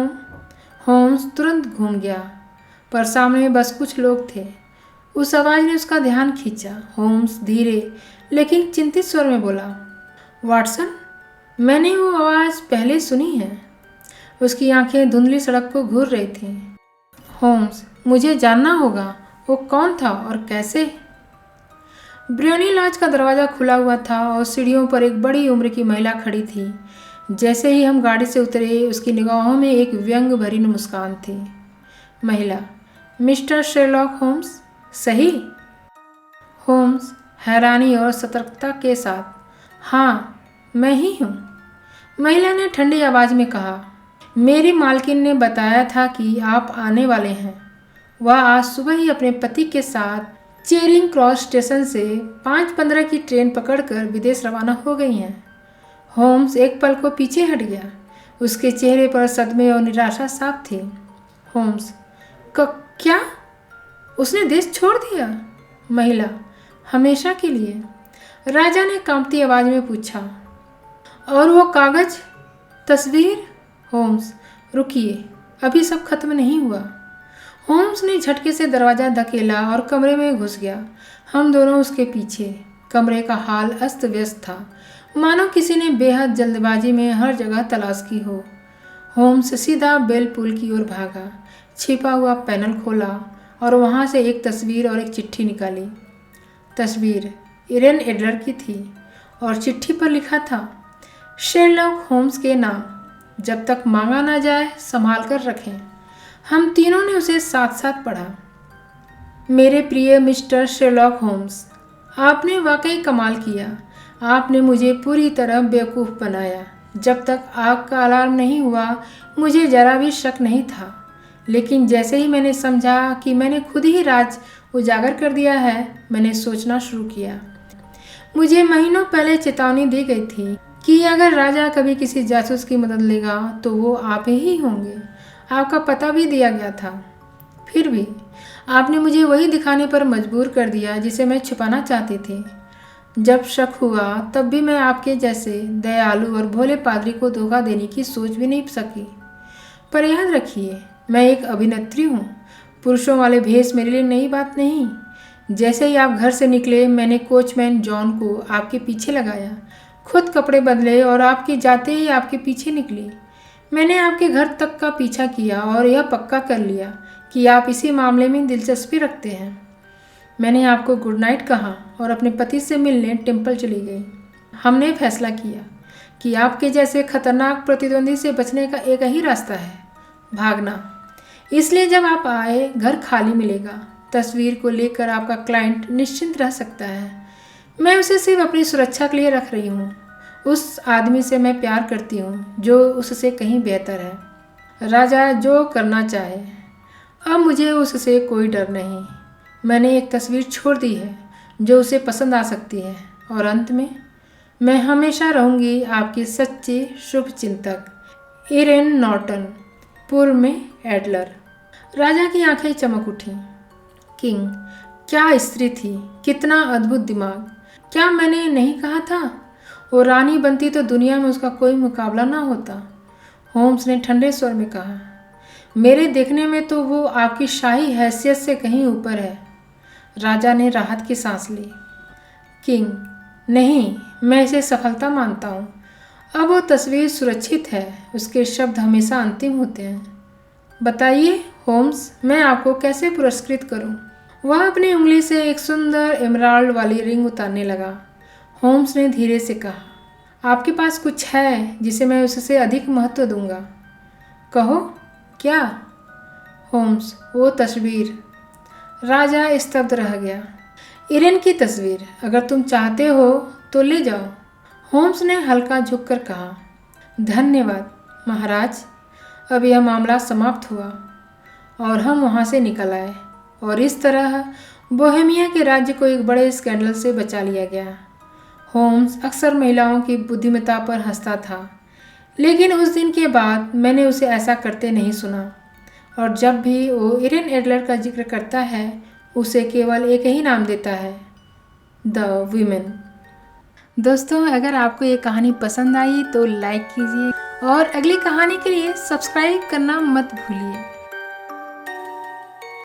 Holmes तुरंत घूम गया, पर सामने बस कुछ लोग थे। उस आवाज़ ने उसका ध्यान खींचा। होम्स धीरे लेकिन चिंतित स्वर में बोला, वाटसन, मैंने वो आवाज़ पहले सुनी है। उसकी आंखें धुंधली सड़क को घूर रही थीं। होम्स, मुझे जानना होगा वो कौन था और कैसे। ब्रियोनी लॉज का दरवाज़ा खुला हुआ था और सीढ़ियों पर एक बड़ी उम्र की महिला खड़ी थी। जैसे ही हम गाड़ी से उतरे उसकी निगाहों में एक व्यंग भरी मुस्कान थी। महिला, मिस्टर शेरलॉक होम्स, सही? होम्स हैरानी और सतर्कता के साथ, हाँ मैं ही हूँ। महिला ने ठंडी आवाज़ में कहा, मेरी मालकिन ने बताया था कि आप आने वाले हैं। वह आज सुबह ही अपने पति के साथ चेरिंग क्रॉस स्टेशन से 5:15 की ट्रेन पकड़कर विदेश रवाना हो गई हैं। होम्स एक पल को पीछे हट गया। उसके चेहरे पर सदमे और निराशा साफ थी। होम्स, क्या? उसने देश छोड़ दिया? महिला, हमेशा के लिए। राजा ने कांपती आवाज़ में पूछा, और वो कागज, तस्वीर? होम्स, रुकिए, अभी सब खत्म नहीं हुआ। होम्स ने झटके से दरवाज़ा धकेला और कमरे में घुस गया। हम दोनों उसके पीछे। कमरे का हाल अस्त व्यस्त था, मानो किसी ने बेहद जल्दबाजी में हर जगह तलाश की हो। होम्स सीधा बेल पुल की ओर भागा, छिपा हुआ पैनल खोला और वहाँ से एक तस्वीर और एक चिट्ठी निकाली। तस्वीर इरेन एडलर की थी और चिट्ठी पर लिखा था, शेरलॉक होम्स के नाम, जब तक मांगा ना जाए संभाल कर रखें। हम तीनों ने उसे साथ साथ पढ़ा। मेरे प्रिय मिस्टर शेरलॉक होम्स, आपने वाकई कमाल किया। आपने मुझे पूरी तरह बेवकूफ़ बनाया। जब तक आग का अलार्म नहीं हुआ मुझे ज़रा भी शक नहीं था, लेकिन जैसे ही मैंने समझा कि मैंने खुद ही राज उजागर कर दिया है, मैंने सोचना शुरू किया। मुझे महीनों पहले चेतावनी दी गई थी कि अगर राजा कभी किसी जासूस की मदद लेगा तो वो आप ही होंगे। आपका पता भी दिया गया था। फिर भी आपने मुझे वही दिखाने पर मजबूर कर दिया जिसे मैं छुपाना चाहती थी। जब शक हुआ तब भी मैं आपके जैसे दयालु और भोले पादरी को धोखा देने की सोच भी नहीं सकी। पर याद रखिए, मैं एक अभिनेत्री हूँ। पुरुषों वाले भेष मेरे लिए नई बात नहीं। जैसे ही आप घर से निकले मैंने कोचमैन जॉन को आपके पीछे लगाया, खुद कपड़े बदले और आपके जाते ही आपके पीछे निकली। मैंने आपके घर तक का पीछा किया और यह पक्का कर लिया कि आप इसी मामले में दिलचस्पी रखते हैं। मैंने आपको गुड नाइट कहा और अपने पति से मिलने टेम्पल चली गई। हमने फैसला किया कि आपके जैसे खतरनाक प्रतिद्वंदी से बचने का एक ही रास्ता है, भागना। इसलिए जब आप आए घर खाली मिलेगा। तस्वीर को लेकर आपका क्लाइंट निश्चिंत रह सकता है। मैं उसे सिर्फ अपनी सुरक्षा के लिए रख रही हूँ। उस आदमी से मैं प्यार करती हूँ जो उससे कहीं बेहतर है। राजा जो करना चाहे, अब मुझे उससे कोई डर नहीं। मैंने एक तस्वीर छोड़ दी है जो उसे पसंद आ सकती है। और अंत में मैं हमेशा रहूँगी आपकी सच्ची शुभचिंतक, इरेन नॉर्टन, पूर्व में एडलर। राजा की आंखें चमक उठीं। किंग, क्या स्त्री थी, कितना अद्भुत दिमाग। क्या मैंने नहीं कहा था? वो रानी बनती तो दुनिया में उसका कोई मुकाबला ना होता। होम्स ने ठंडे स्वर में कहा, मेरे देखने में तो वो आपकी शाही हैसियत से कहीं ऊपर है। राजा ने राहत की सांस ली। किंग, नहीं, मैं इसे सफलता मानता हूँ। अब वो तस्वीर सुरक्षित है। उसके शब्द हमेशा अंतिम होते हैं। बताइए होम्स, मैं आपको कैसे पुरस्कृत करूँ? वह अपनी उंगली से एक सुंदर एमराल्ड वाली रिंग उतारने लगा। होम्स ने धीरे से कहा, आपके पास कुछ है जिसे मैं उससे अधिक महत्व दूंगा। कहो, क्या? होम्स, वो तस्वीर। राजा स्तब्ध रह गया। इरेन की तस्वीर, अगर तुम चाहते हो तो ले जाओ। होम्स ने हल्का झुककर कहा, धन्यवाद महाराज, अब यह मामला समाप्त हुआ। और हम वहाँ से निकल आए और इस तरह बोहेमिया के राज्य को एक बड़े स्कैंडल से बचा लिया गया। होम्स अक्सर महिलाओं की बुद्धिमत्ता पर हंसता था, लेकिन उस दिन के बाद मैंने उसे ऐसा करते नहीं सुना और जब भी वो इरेन एडलर का जिक्र करता है उसे केवल एक ही नाम देता है, द वीमेन। दोस्तों, अगर आपको ये कहानी पसंद आई तो लाइक कीजिए और अगली कहानी के लिए सब्सक्राइब करना मत भूलिए।